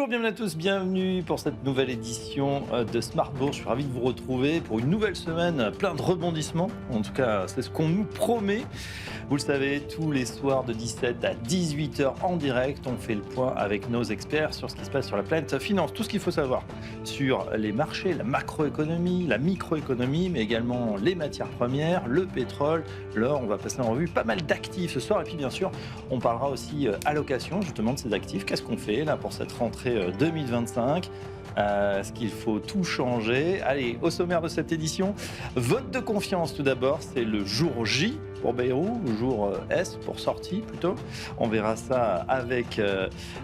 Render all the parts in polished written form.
Bonjour, bienvenue à tous, bienvenue pour cette nouvelle édition de Smart Bourse. Je suis ravi de vous retrouver pour une nouvelle semaine plein de rebondissements. En tout cas, c'est ce qu'on nous promet. Vous le savez, tous les soirs de 17 à 18 heures en direct, on fait le point avec nos experts sur ce qui se passe sur la planète finance. Tout ce qu'il faut savoir sur les marchés, la macroéconomie, la microéconomie, mais également les matières premières, le pétrole, l'or. On va passer en revue pas mal d'actifs ce soir. Et puis bien sûr, on parlera aussi allocation justement de ces actifs. Qu'est-ce qu'on fait là pour cette rentrée 2025 ? Est-ce qu'il faut tout changer ? Allez, au sommaire de cette édition, vote de confiance tout d'abord, c'est le jour J pour Bayrou, le jour S pour sortie plutôt. On verra ça avec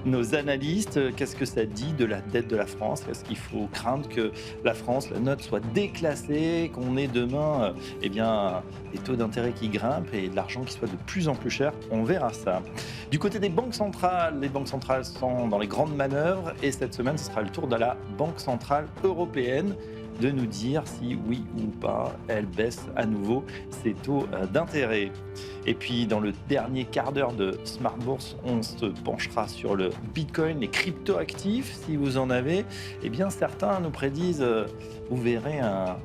nos analystes. Qu'est-ce que ça dit de la dette de la France ? Est-ce qu'il faut craindre que la France, la note soit déclassée, qu'on ait demain des taux d'intérêt qui grimpent et de l'argent qui soit de plus en plus cher ? On verra ça. Du côté des banques centrales, les banques centrales sont dans les grandes manœuvres et cette semaine, ce sera le tour de la Banque centrale européenne de nous dire si oui ou pas elle baisse à nouveau ses taux d'intérêt. Et puis dans le dernier quart d'heure de Smart Bourse, on se penchera sur le Bitcoin, les cryptoactifs. Si vous en avez, eh bien certains nous prédisent, vous verrez un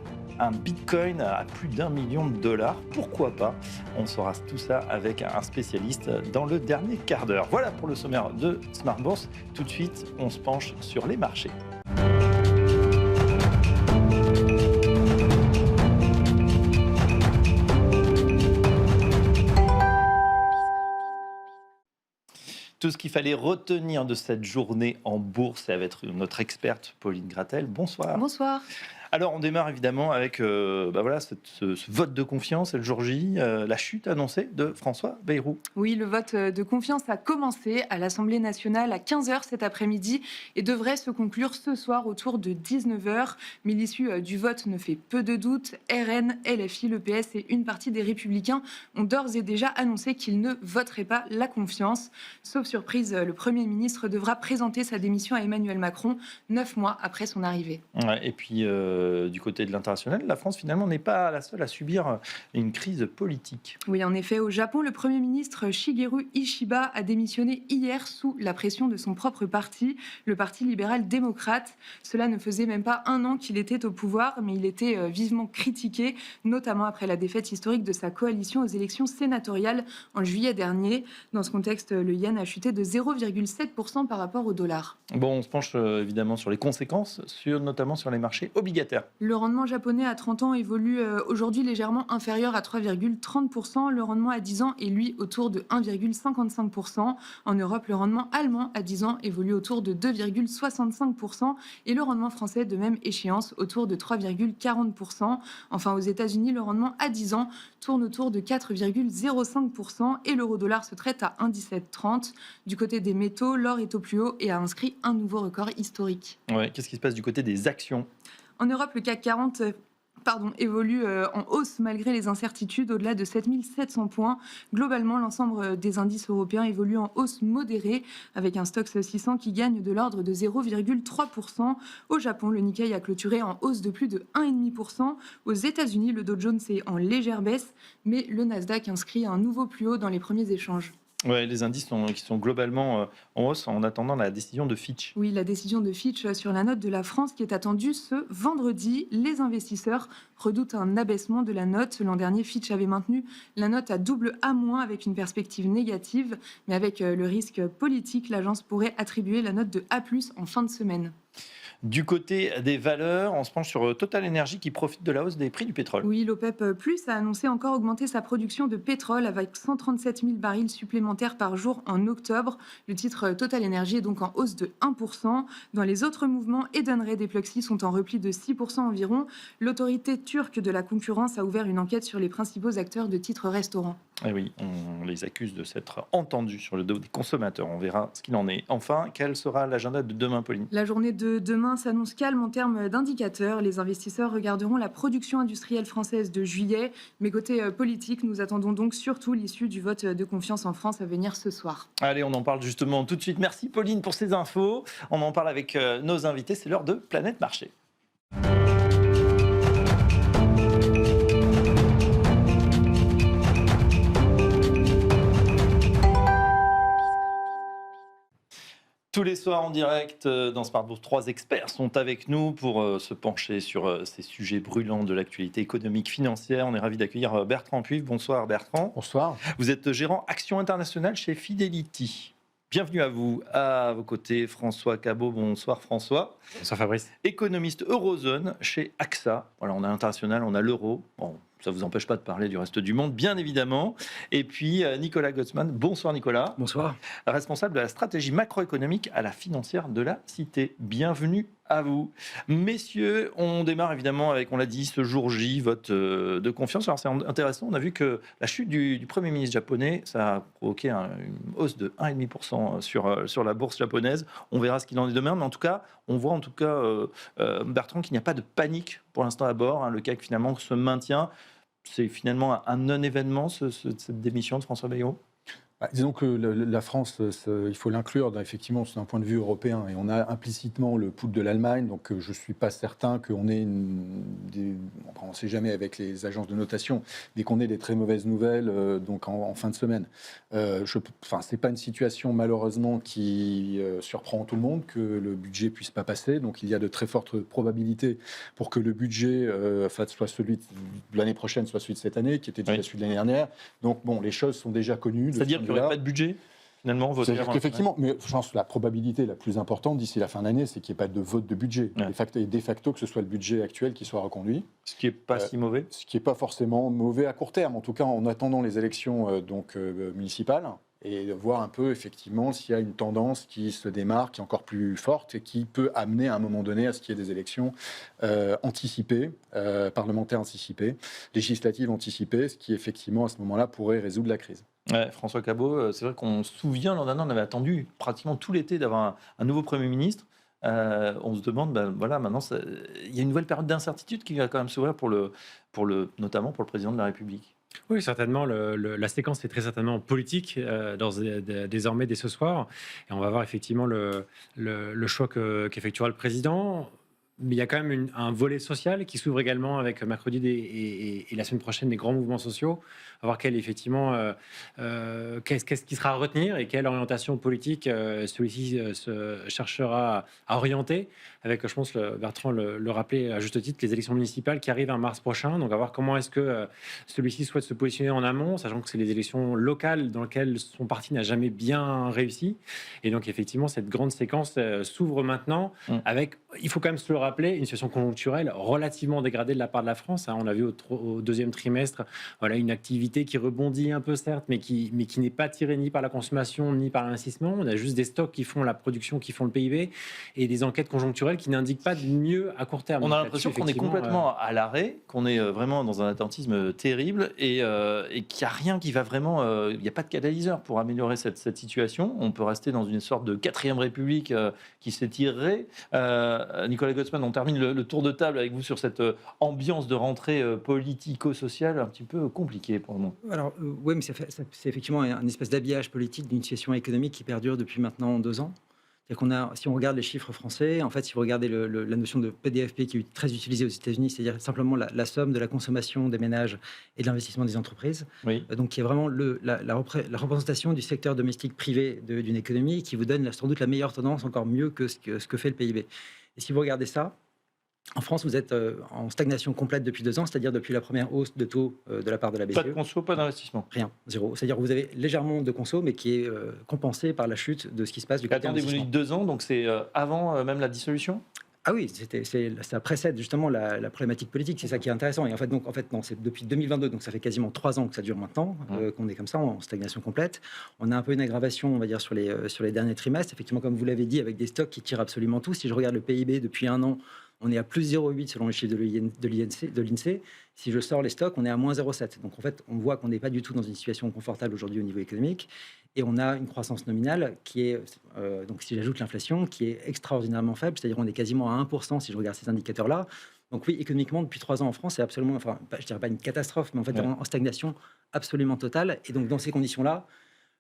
Bitcoin à plus d'1 million de dollars. Pourquoi pas ? On saura tout ça avec un spécialiste dans le dernier quart d'heure. Voilà pour le sommaire de Smart Bourse. Tout de suite, on se penche sur les marchés. Tout ce qu'il fallait retenir de cette journée en bourse, et avec notre experte Pauline Gratel. Bonsoir. Bonsoir. Alors, on démarre évidemment avec ce vote de confiance, le jour J, la chute annoncée de François Bayrou. Oui, le vote de confiance a commencé à l'Assemblée nationale à 15h cet après-midi et devrait se conclure ce soir autour de 19h. Mais l'issue du vote ne fait peu de doute. RN, LFI, le PS et une partie des Républicains ont d'ores et déjà annoncé qu'ils ne voteraient pas la confiance. Sauf surprise, le Premier ministre devra présenter sa démission à Emmanuel Macron 9 mois après son arrivée. Ouais, et puis, du côté de l'international, la France finalement n'est pas la seule à subir une crise politique. Oui, en effet, au Japon, le Premier ministre Shigeru Ishiba a démissionné hier sous la pression de son propre parti, le Parti libéral-démocrate. Cela ne faisait même pas un an qu'il était au pouvoir, mais il était vivement critiqué, notamment après la défaite historique de sa coalition aux élections sénatoriales en juillet dernier. Dans ce contexte, le yen a chuté de 0,7% par rapport au dollar. Bon, on se penche évidemment sur les conséquences, notamment sur les marchés obligataires. Le rendement japonais à 30 ans évolue aujourd'hui légèrement inférieur à 3,30%. Le rendement à 10 ans est lui autour de 1,55%. En Europe, le rendement allemand à 10 ans évolue autour de 2,65% et le rendement français de même échéance autour de 3,40%. Enfin, aux États-Unis, le rendement à 10 ans tourne autour de 4,05% et l'euro-dollar se traite à 1,1730. Du côté des métaux, l'or est au plus haut et a inscrit un nouveau record historique. Ouais, qu'est-ce qui se passe du côté des actions ? En Europe, le CAC 40 évolue en hausse malgré les incertitudes au-delà de 7700 points. Globalement, l'ensemble des indices européens évolue en hausse modérée avec un Stoxx 600 qui gagne de l'ordre de 0,3%. Au Japon, le Nikkei a clôturé en hausse de plus de 1,5%. Aux États-Unis, le Dow Jones est en légère baisse, mais le Nasdaq inscrit un nouveau plus haut dans les premiers échanges. Ouais, les indices qui sont globalement en hausse en attendant la décision de Fitch. Oui, la décision de Fitch sur la note de la France qui est attendue ce vendredi. Les investisseurs redoutent un abaissement de la note. L'an dernier, Fitch avait maintenu la note à double A- avec une perspective négative. Mais avec le risque politique, l'agence pourrait attribuer la note de A+ en fin de semaine. Du côté des valeurs, on se penche sur Total Energy qui profite de la hausse des prix du pétrole. Oui, l'OPEP+ a annoncé encore augmenter sa production de pétrole avec 137 000 barils supplémentaires par jour en octobre. Le titre Total Energy est donc en hausse de 1%. Dans les autres mouvements, Edenred et Pluxee sont en repli de 6% environ. L'autorité turque de la concurrence a ouvert une enquête sur les principaux acteurs de titres restaurants. Eh oui, on les accuse de s'être entendus sur le dos des consommateurs. On verra ce qu'il en est. Enfin, quel sera l'agenda de demain, Pauline ? La journée de demain s'annonce calme en termes d'indicateurs. Les investisseurs regarderont la production industrielle française de juillet. Mais côté politique, nous attendons donc surtout l'issue du vote de confiance en France à venir ce soir. Allez, on en parle justement tout de suite. Merci Pauline pour ces infos. On en parle avec nos invités. C'est l'heure de Planète Marché. Tous Tous les soirs en direct dans Smart Bourse, 3 experts sont avec nous pour se pencher sur ces sujets brûlants de l'actualité économique financière. On est ravi d'accueillir Bertrand Puivre. Bonsoir Bertrand. Bonsoir. Vous êtes gérant Action Internationale chez Fidelity. Bienvenue à vous. À vos côtés, François Cabot. Bonsoir François. Bonsoir Fabrice. Économiste Eurozone chez AXA. Voilà, on a l'international, on a l'euro. Bon, ça ne vous empêche pas de parler du reste du monde, bien évidemment. Et puis Nicolas Gottsman. Bonsoir Nicolas. Bonsoir. Responsable de la stratégie macroéconomique à la financière de la Cité. Bienvenue à vous. Messieurs, on démarre évidemment avec, on l'a dit, ce jour J, vote de confiance. Alors c'est intéressant, on a vu que la chute du Premier ministre japonais, ça a provoqué une hausse de 1,5% sur la bourse japonaise. On verra ce qu'il en est demain, mais en tout cas, on voit Bertrand, qu'il n'y a pas de panique pour l'instant à bord. Le CAC finalement se maintient. C'est finalement un non-événement, cette démission de François Bayrou. Disons que la France, il faut l'inclure effectivement d'un point de vue européen. Et on a implicitement le pouls de l'Allemagne, donc je ne suis pas certain qu'on ait on ne sait jamais avec les agences de notation, mais qu'on ait des très mauvaises nouvelles donc en fin de semaine. Ce n'est pas une situation malheureusement qui surprend tout le monde, que le budget ne puisse pas passer. Donc il y a de très fortes probabilités pour que le budget soit celui de l'année prochaine, soit celui de cette année, qui était déjà celui de l'année dernière. Donc bon, les choses sont déjà connues. C'est-à-dire qu'il n'y aurait pas de budget finalement. Effectivement, mais je pense que la probabilité la plus importante d'ici la fin d'année, c'est qu'il n'y ait pas de vote de budget. Et de facto, que ce soit le budget actuel qui soit reconduit. Ce qui n'est pas si mauvais. Ce qui n'est pas forcément mauvais à court terme, en tout cas en attendant les élections municipales, et voir un peu effectivement s'il y a une tendance qui se démarque, qui est encore plus forte et qui peut amener à un moment donné à ce qu'il y ait des élections anticipées, parlementaires anticipées, législatives anticipées, ce qui effectivement à ce moment-là pourrait résoudre la crise. Ouais, François Cabot, c'est vrai qu'on se souvient, l'an dernier, on avait attendu pratiquement tout l'été d'avoir un nouveau Premier ministre. On se demande, maintenant, il y a une nouvelle période d'incertitude qui va quand même s'ouvrir notamment pour le président de la République. Oui, certainement. La séquence est très certainement politique désormais dès ce soir. Et on va voir effectivement le choix qu'effectuera le président. Mais il y a quand même un volet social qui s'ouvre également avec mercredi et la semaine prochaine des grands mouvements sociaux. À voir qu'est-ce qui sera à retenir et quelle orientation politique celui-ci se cherchera à orienter. Avec, je pense, Bertrand le rappelait à juste titre, les élections municipales qui arrivent en mars prochain. Donc à voir comment est-ce que celui-ci souhaite se positionner en amont, sachant que c'est les élections locales dans lesquelles son parti n'a jamais bien réussi. Et donc effectivement, cette grande séquence s'ouvre maintenant avec, il faut quand même se le rappeler, une situation conjoncturelle relativement dégradée de la part de la France. On a vu au deuxième trimestre une activité qui rebondit un peu certes, mais qui n'est pas tirée ni par la consommation ni par l'investissement. On a juste des stocks qui font la production, qui font le PIB, et des enquêtes conjoncturelles qui n'indiquent pas de mieux à court terme. On a l'impression qu'on est complètement à l'arrêt, qu'on est vraiment dans un attentisme terrible et qu'il n'y a rien qui va vraiment... il n'y a pas de catalyseur pour améliorer cette situation. On peut rester dans une sorte de 4e République qui s'étirerait. Nicolas Gottsman, on termine le tour de table avec vous sur cette ambiance de rentrée politico-sociale un petit peu compliquée pour nous. Alors, oui, mais c'est effectivement un espèce d'habillage politique d'une situation économique qui perdure depuis maintenant 2 ans. C'est-à-dire si on regarde les chiffres français, en fait, si vous regardez la notion de PDFP qui est très utilisée aux États-Unis, c'est-à-dire simplement la somme de la consommation des ménages et de l'investissement des entreprises, donc qui est vraiment la représentation du secteur domestique privé d'une économie qui vous donne sans doute la meilleure tendance, encore mieux que ce que fait le PIB. Et si vous regardez ça, en France, vous êtes en stagnation complète depuis 2 ans, c'est-à-dire depuis la première hausse de taux de la part de la BCE. Pas de conso, pas d'investissement. Rien, zéro. C'est-à-dire que vous avez légèrement de conso, mais qui est compensé par la chute de ce qui se passe du côté investissement. Attendez, vous dites 2 ans, donc c'est avant même la dissolution ? Ah oui, ça précède justement la problématique politique, c'est ça qui est intéressant. Et en fait, non, c'est depuis 2022, donc ça fait quasiment 3 ans que ça dure maintenant, qu'on est comme ça, en stagnation complète. On a un peu une aggravation, on va dire, sur les derniers trimestres. Effectivement, comme vous l'avez dit, avec des stocks qui tirent absolument tout. Si je regarde le PIB depuis 1 an, on est à plus 0,8 selon les chiffres de l'INSEE. Si je sors les stocks, on est à moins 0,7. Donc en fait, on voit qu'on n'est pas du tout dans une situation confortable aujourd'hui au niveau économique. Et on a une croissance nominale qui est, donc si j'ajoute l'inflation, qui est extraordinairement faible. C'est-à-dire qu'on est quasiment à 1% si je regarde ces indicateurs-là. Donc oui, économiquement, depuis 3 ans en France, c'est absolument, je dirais pas une catastrophe, mais en fait, en stagnation absolument totale. Et donc dans ces conditions-là,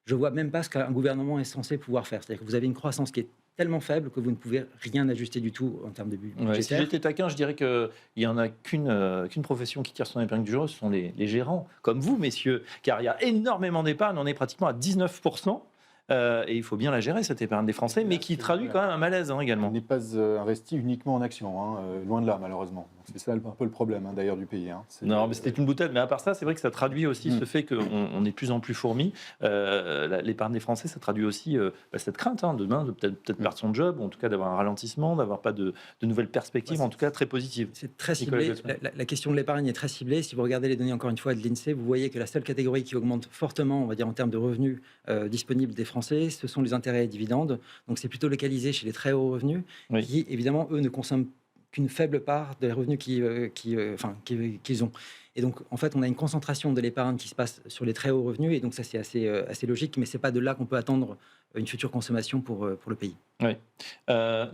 je vois même pas ce qu'un gouvernement est censé pouvoir faire. C'est-à-dire que vous avez une croissance qui est tellement faible que vous ne pouvez rien ajuster du tout en termes de budgétaire. Si j'étais taquin, je dirais qu'il n'y en a qu'une profession qui tire son épingle du jeu, ce sont les gérants, comme vous, messieurs, car il y a énormément d'épargne, on est pratiquement à 19%. et il faut bien la gérer, cette épargne des Français, mais qui traduit quand même un malaise également. On n'est pas investi uniquement en actions, loin de là, malheureusement. C'est ça un peu le problème, d'ailleurs, du pays. Non, mais c'était une boutade. Mais à part ça, c'est vrai que ça traduit aussi ce fait qu'on est de plus en plus fourmis. L'épargne des Français, ça traduit aussi cette crainte demain de peut-être perdre son job, ou en tout cas d'avoir un ralentissement, d'avoir pas de nouvelles perspectives, en tout cas très positives. C'est très ciblé. La question de l'épargne est très ciblée. Si vous regardez les données, encore une fois, de l'INSEE, vous voyez que la seule catégorie qui augmente fortement, on va dire, en termes de revenus disponibles des Français, ce sont les intérêts et dividendes. Donc, c'est plutôt localisé chez les très hauts revenus, qui, évidemment, eux, ne consomment qu'une faible part des revenus qu'ils ont. Et donc, en fait, on a une concentration de l'épargne qui se passe sur les très hauts revenus, et donc ça, c'est assez logique, mais c'est pas de là qu'on peut attendre une future consommation pour le pays. Oui.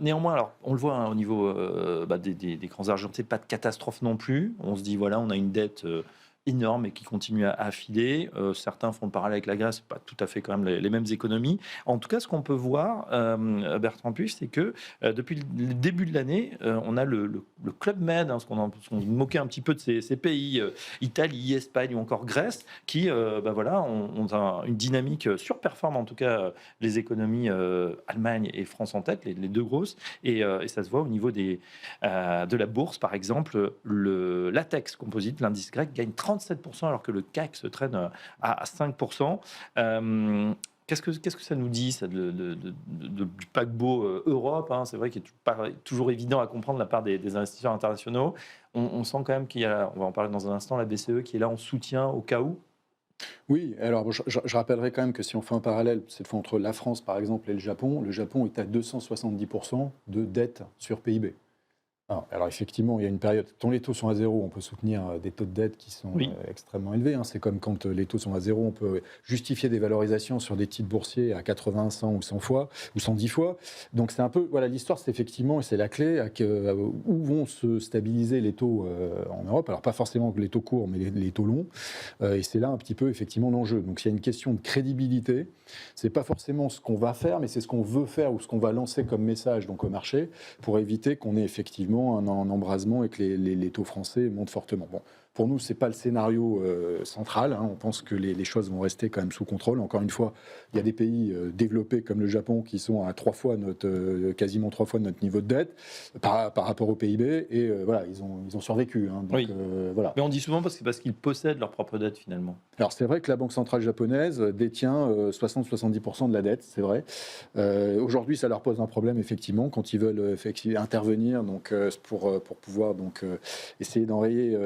Néanmoins, alors, on le voit au niveau des grands argentés, pas de catastrophe non plus. On se dit, voilà, on a une dette énorme et qui continue à affiler. Certains font le parallèle avec la Grèce, pas tout à fait quand même les mêmes économies. En tout cas, ce qu'on peut voir, Bertrand Puech, c'est que depuis le début de l'année, on a le Club Med, ce qu'on moquait un petit peu de ces pays, Italie, Espagne ou encore Grèce, qui ont une dynamique surperforme, en tout cas les économies Allemagne et France en tête, les deux grosses, et ça se voit au niveau de la bourse, par exemple, l'ATEX Composite, l'indice grec, gagne 37%, alors que le CAC se traîne à 5%. Qu'est-ce que ça nous dit, ça, du paquebot Europe, c'est vrai qu'il n'est pas toujours évident à comprendre de la part des investisseurs internationaux. On sent quand même qu'il y a, on va en parler dans un instant, la BCE qui est là en soutien au cas où. Oui, alors je rappellerai quand même que si on fait un parallèle, cette fois entre la France, par exemple, et le Japon est à 270% de dette sur PIB. Alors effectivement, il y a une période, quand les taux sont à zéro, on peut soutenir des taux de dette qui sont extrêmement élevés. C'est comme quand les taux sont à zéro, on peut justifier des valorisations sur des titres boursiers à 80, 100 ou 100 fois, ou 110 fois. Donc c'est un peu, voilà, l'histoire, c'est effectivement, et c'est la clé, où vont se stabiliser les taux en Europe. Alors pas forcément les taux courts, mais les taux longs. Et c'est là un petit peu, effectivement, l'enjeu. Donc il y a une question de crédibilité. C'est pas forcément ce qu'on va faire, mais c'est ce qu'on veut faire ou ce qu'on va lancer comme message donc, au marché pour éviter qu'on ait effectivement un embrasement et que les taux français montent fortement. Bon, pour nous, ce n'est pas le scénario central. On pense que les choses vont rester quand même sous contrôle. Encore une fois, il y a des pays développés comme le Japon qui sont à quasiment 3 fois notre niveau de dette par rapport au PIB. Et voilà, ils ont survécu. Donc, voilà. Mais on dit souvent parce qu'ils possèdent leur propre dette finalement. Alors c'est vrai que la Banque centrale japonaise détient 60-70% de la dette, c'est vrai. Aujourd'hui, ça leur pose un problème effectivement quand ils veulent intervenir donc, pour pouvoir donc, essayer d'enrayer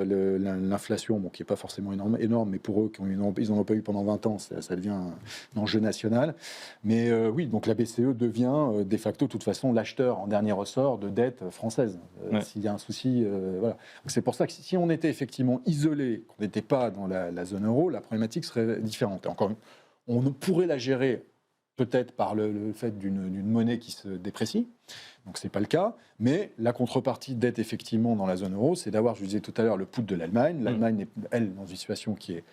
l'inflation, qui n'est pas forcément énorme, mais pour eux, ils n'en ont pas eu pendant 20 ans, ça devient un enjeu national. Mais oui, donc la BCE devient de facto, de toute façon, l'acheteur en dernier ressort de dette française. S'il y a un souci, voilà. Donc c'est pour ça que si on était effectivement isolé, qu'on n'était pas dans la zone euro, la problématique serait différente. Et encore, on pourrait la gérer peut-être par le fait d'une monnaie qui se déprécie. Donc, ce n'est pas le cas. Mais la contrepartie d'être effectivement dans la zone euro, c'est d'avoir, je disais tout à l'heure, le pouls de l'Allemagne. L'Allemagne est, elle, dans une situation qui est,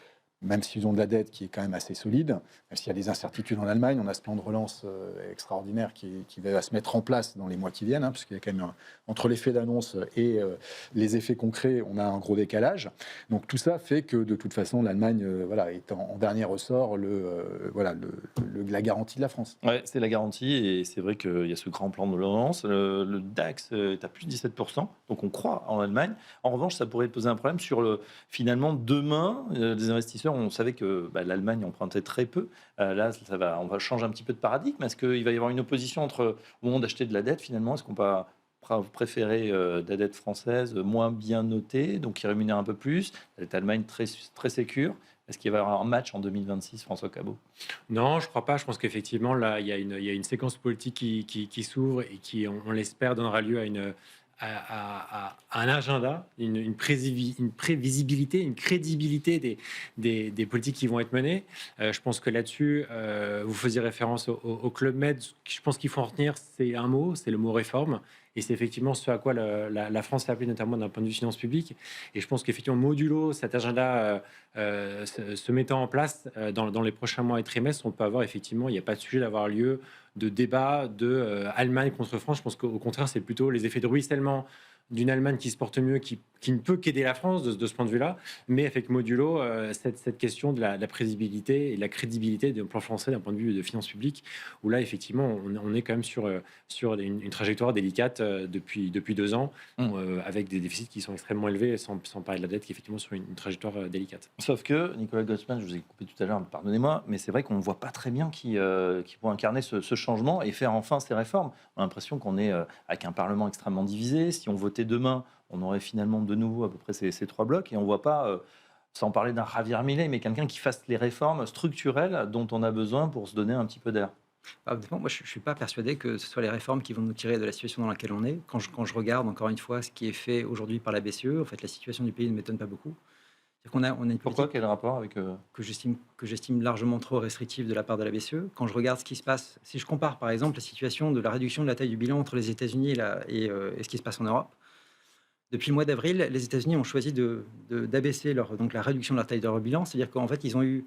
même s'ils ont de la dette, qui est quand même assez solide. Même s'il y a des incertitudes en Allemagne, on a ce plan de relance extraordinaire qui va se mettre en place dans les mois qui viennent, parce qu'il y a quand même, entre l'effet d'annonce et les effets concrets, on a un gros décalage. Donc tout ça fait que, de toute façon, l'Allemagne est en dernier ressort la garantie de la France. Ouais, c'est la garantie, et c'est vrai qu'il y a ce grand plan de relance. Le DAX est à plus de 17%, donc on croit en Allemagne. En revanche, ça pourrait poser un problème sur finalement, demain, des investisseurs. On savait que l'Allemagne empruntait très peu. Là, on va changer un petit peu de paradigme. Est-ce qu'il va y avoir une opposition entre au moment d'acheter de la dette, finalement, est-ce qu'on va préférer de la dette française moins bien notée, donc qui rémunère un peu plus, la dette Allemagne très, très sécure? Est-ce qu'il va y avoir un match en 2026, François Cabot? Non, je ne crois pas. Je pense qu'effectivement, là, il y a une séquence politique qui s'ouvre et qui, on l'espère, donnera lieu à un agenda, une prévisibilité, une crédibilité des politiques qui vont être menées. Je pense que là-dessus, vous faisiez référence au Club Med. Je pense qu'il faut en retenir, c'est un mot, c'est le mot réforme. Et c'est effectivement ce à quoi la France s'est appelée, notamment d'un point de vue finances publiques. Et je pense qu'effectivement, modulo cet agenda se mettant en place dans les prochains mois et trimestres, on peut avoir effectivement, il n'y a pas de sujet d'avoir lieu de débat de Allemagne contre France. Je pense qu'au contraire, c'est plutôt les effets de ruissellement d'une Allemagne qui se porte mieux, qui qui ne peut qu'aider la France de ce point de vue-là. Mais avec modulo, cette question de la prévisibilité et de la crédibilité du plan français d'un point de vue de finances publiques, où là, effectivement, on est quand même sur une trajectoire délicate depuis 2 ans, avec des déficits qui sont extrêmement élevés, sans parler de la dette qui est effectivement sur une trajectoire délicate. Sauf que, Nicolas Goldman, je vous ai coupé tout à l'heure, pardonnez-moi, mais c'est vrai qu'on ne voit pas très bien qui vont incarner ce changement et faire enfin ces réformes. On a l'impression qu'on est avec un Parlement extrêmement divisé. Si on votait demain, on aurait finalement de nouveau à peu près ces 3 blocs et on ne voit pas, sans parler d'un Javier Milei, mais quelqu'un qui fasse les réformes structurelles dont on a besoin pour se donner un petit peu d'air. Honnêtement, moi, je ne suis pas persuadé que ce soit les réformes qui vont nous tirer de la situation dans laquelle on est. Quand je regarde, encore une fois, ce qui est fait aujourd'hui par la BCE, en fait, la situation du pays ne m'étonne pas beaucoup. On a une Pourquoi? politique Quel rapport avec... que j'estime largement trop restrictive de la part de la BCE. Quand je regarde ce qui se passe, si je compare par exemple la situation de la réduction de la taille du bilan entre les États-Unis et ce qui se passe en Europe, depuis le mois d'avril, les États-Unis ont choisi d'abaisser donc la réduction de la taille de leur bilan. C'est-à-dire qu'en fait, ils ont eu,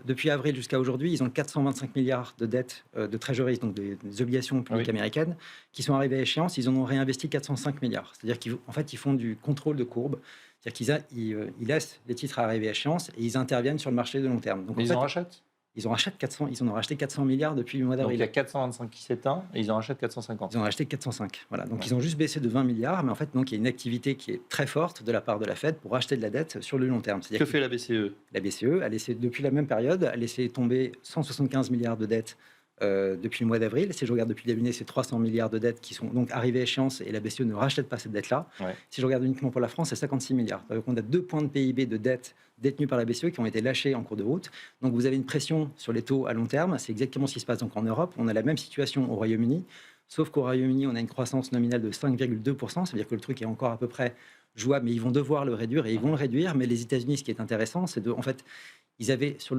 depuis avril jusqu'à aujourd'hui, ils ont 425 milliards de dettes de treasuries, donc des obligations publiques américaines, qui sont arrivées à échéance. Ils en ont réinvesti 405 milliards. C'est-à-dire qu'en fait, ils font du contrôle de courbe. C'est-à-dire qu'ils laissent les titres arriver à échéance et ils interviennent sur le marché de long terme. Donc, Mais ils en rachètent? Ils en ont racheté 400 milliards depuis le mois Donc d'avril. il y a 425 qui s'éteint et ils en rachètent 450. Ils en ont racheté 405. Voilà. Donc ils ont juste baissé de 20 milliards, mais en fait, donc, il y a une activité qui est très forte de la part de la Fed pour racheter de la dette sur le long terme. Que fait la BCE? La BCE a laissé, depuis la même période, a laissé tomber 175 milliards de dettes depuis le mois d'avril. Si je regarde depuis le début de l'année, c'est 300 milliards de dettes qui sont donc arrivées à échéance et la BCE ne rachète pas cette dette-là. Ouais. Si je regarde uniquement pour la France, c'est 56 milliards. Donc on a 2 points de PIB de dette détenus par la BCE qui ont été lâchés en cours de route. Donc vous avez une pression sur les taux à long terme. C'est exactement ce qui se passe donc en Europe. On a la même situation au Royaume-Uni, sauf qu'au Royaume-Uni, on a une croissance nominale de 5,2%. Ça veut dire que le truc est encore à peu près jouable, mais ils vont devoir le réduire et ils vont le réduire. Mais les États-Unis, ce qui est intéressant, c'est en fait, ils avaient sur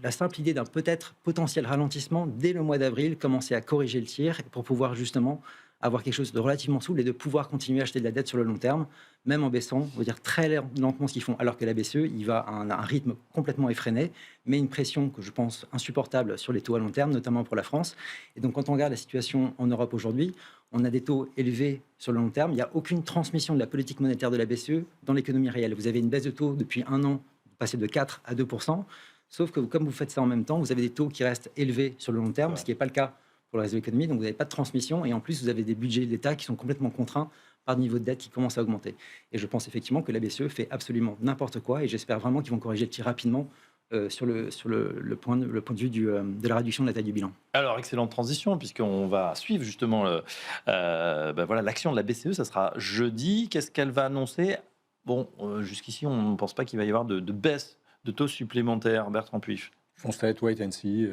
la simple idée d'un peut-être potentiel ralentissement dès le mois d'avril commencé à corriger le tir pour pouvoir justement avoir quelque chose de relativement souple et de pouvoir continuer à acheter de la dette sur le long terme, même en baissant, on va dire très lentement ce qu'ils font, alors que la BCE, il va à un rythme complètement effréné, mais une pression que je pense insupportable sur les taux à long terme, notamment pour la France. Et donc quand on regarde la situation en Europe aujourd'hui, on a des taux élevés sur le long terme, il n'y a aucune transmission de la politique monétaire de la BCE dans l'économie réelle. Vous avez une baisse de taux depuis 1 an, passé de 4 à 2%, sauf que comme vous faites ça en même temps, vous avez des taux qui restent élevés sur le long terme, ce qui n'est pas le cas pour le reste de l'économie, donc vous n'avez pas de transmission, et en plus vous avez des budgets d'État qui sont complètement contraints par le niveau de dette qui commence à augmenter. Et je pense effectivement que la BCE fait absolument n'importe quoi, et j'espère vraiment qu'ils vont corriger le tir rapidement sur le point de vue de la réduction de la taille du bilan. Alors, excellente transition, puisqu'on va suivre justement voilà, l'action de la BCE, ça sera jeudi. Qu'est-ce qu'elle va annoncer? Bon, jusqu'ici, on ne pense pas qu'il va y avoir de baisse de taux supplémentaires, Bertrand Puif. Constate, wait and see.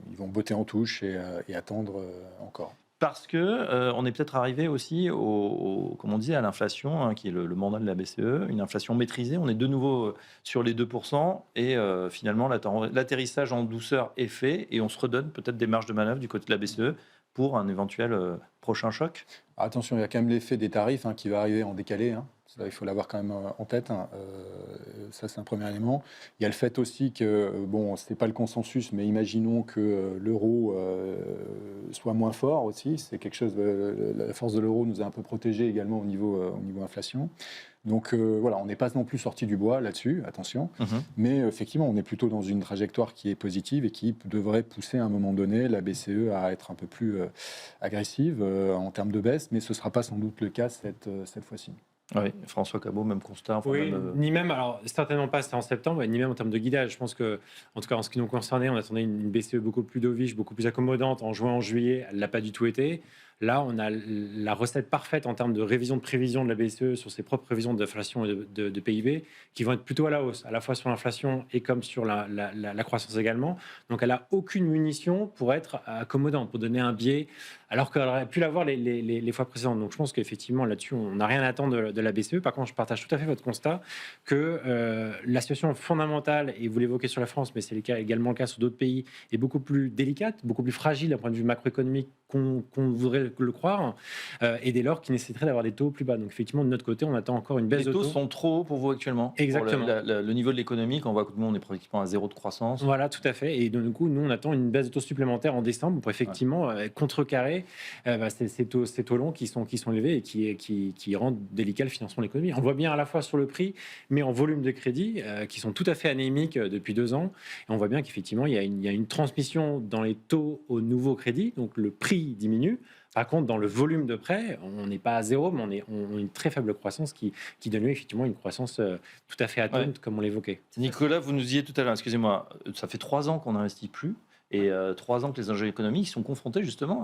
Ils vont botter en touche et attendre encore. Parce que on est peut-être arrivé aussi comme on disait, à l'inflation, hein, qui est le mandat de la BCE, une inflation maîtrisée. On est de nouveau sur les 2% et finalement l'atterrissage en douceur est fait et on se redonne peut-être des marges de manœuvre du côté de la BCE pour un éventuel prochain choc. Attention, il y a quand même l'effet des tarifs qui va arriver en décalé. Ça, il faut l'avoir quand même en tête. Ça, c'est un premier élément. Il y a le fait aussi que, bon, ce n'est pas le consensus, mais imaginons que l'euro soit moins fort aussi. C'est quelque chose. La force de l'euro nous a un peu protégés également au niveau inflation. Donc voilà, on n'est pas non plus sorti du bois là-dessus, attention. Mais effectivement, on est plutôt dans une trajectoire qui est positive et qui devrait pousser à un moment donné la BCE à être un peu plus agressive en termes de baisse, mais ce ne sera pas sans doute le cas cette fois-ci. Oui, François Cabot, même constat. Enfin, oui, même, ni même, alors certainement pas, c'était en septembre, ni même en termes de guidage. Je pense que, en tout cas, en ce qui nous concernait, on attendait une BCE beaucoup plus dovish, beaucoup plus accommodante en juin, en juillet. Elle ne l'a pas du tout été. Là, on a la recette parfaite en termes de révision de prévision de la BCE sur ses propres prévisions d'inflation et de PIB, qui vont être plutôt à la hausse, à la fois sur l'inflation et comme sur la croissance également. Donc, elle n'a aucune munition pour être accommodante, pour donner un biais, alors qu'elle aurait pu l'avoir les fois précédentes. Donc, je pense qu'effectivement, là-dessus, on n'a rien à attendre de la BCE. Par contre, je partage tout à fait votre constat que la situation fondamentale, et vous l'évoquez sur la France, mais c'est également le cas sur d'autres pays, est beaucoup plus délicate, beaucoup plus fragile d'un point de vue macroéconomique qu'on voudrait le croire, et dès lors qui nécessiterait d'avoir des taux plus bas. Donc effectivement, de notre côté, on attend encore une baisse Les de taux taux. sont trop hauts pour vous actuellement. Exactement. Pour le niveau de l'économie, quand on voit que nous, on est pratiquement à zéro de croissance. Voilà, tout à fait. Et donc, du coup, nous, on attend une baisse de taux supplémentaire en décembre pour effectivement contrecarrer ces taux longs qui sont élevés et qui rendent délicat le financement de l'économie. On voit bien à la fois sur le prix, mais en volume de crédit, qui sont tout à fait anémiques depuis 2 ans. Et on voit bien qu'effectivement, il y a une transmission dans les taux au nouveau crédit, donc le prix diminue. Par contre, dans le volume de prêt, on n'est pas à zéro, mais on a une très faible croissance qui donne lieu effectivement à une croissance tout à fait atone, comme on l'évoquait. Nicolas, vous nous disiez tout à l'heure, excusez-moi, ça fait 3 ans qu'on n'investit plus. Et 3 ans que les ingénieurs économiques sont confrontés justement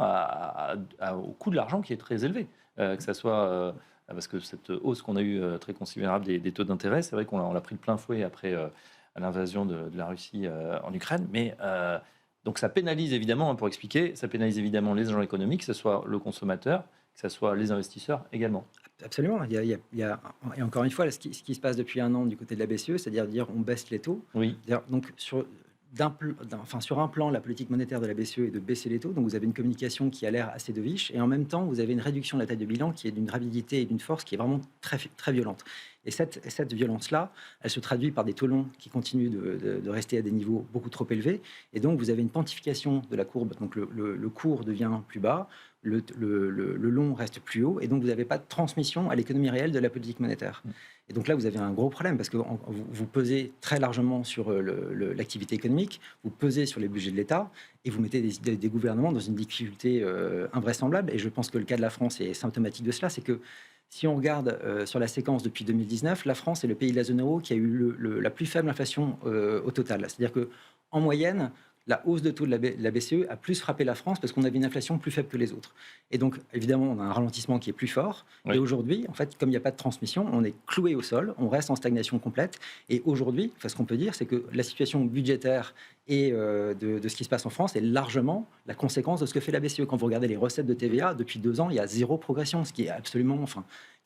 au coût de l'argent qui est très élevé. Que ça soit parce que cette hausse qu'on a eue très considérable des taux d'intérêt, c'est vrai qu'on l'a pris de plein fouet après l'invasion de la Russie en Ukraine. Mais donc ça pénalise évidemment, pour expliquer, ça pénalise évidemment les agents économiques, que ce soit le consommateur, que ce soit les investisseurs également. Absolument. Et encore une fois, ce qui se passe depuis 1 an du côté de la BCE, c'est-à-dire dire on baisse les taux. Oui. Donc sur un plan, la politique monétaire de la BCE est de baisser les taux. Donc vous avez une communication qui a l'air assez dovish, et en même temps vous avez une réduction de la taille de bilan qui est d'une rapidité et d'une force qui est vraiment très, très violente. Et cette violence-là, elle se traduit par des taux longs qui continuent de rester à des niveaux beaucoup trop élevés. Et donc vous avez une pontification de la courbe. Donc le court devient plus bas, le long reste plus haut, et donc vous n'avez pas de transmission à l'économie réelle de la politique monétaire. Et donc là, vous avez un gros problème parce que vous pesez très largement sur l'activité économique, vous pesez sur les budgets de l'État, et vous mettez des gouvernements dans une difficulté invraisemblable. Et je pense que le cas de la France est symptomatique de cela, c'est que si on regarde sur la séquence depuis 2019, la France est le pays de la zone euro qui a eu la plus faible inflation au total. C'est-à-dire qu'en moyenne, la hausse de taux de la BCE a plus frappé la France parce qu'on avait une inflation plus faible que les autres. Et donc, évidemment, on a un ralentissement qui est plus fort. Oui. Et aujourd'hui, en fait, comme il n'y a pas de transmission, on est cloué au sol, on reste en stagnation complète. Et aujourd'hui, ce qu'on peut dire, c'est que la situation budgétaire et de ce qui se passe en France est largement la conséquence de ce que fait la BCE. Quand vous regardez les recettes de TVA, depuis 2 ans, il y a 0 progression, ce qui est absolument,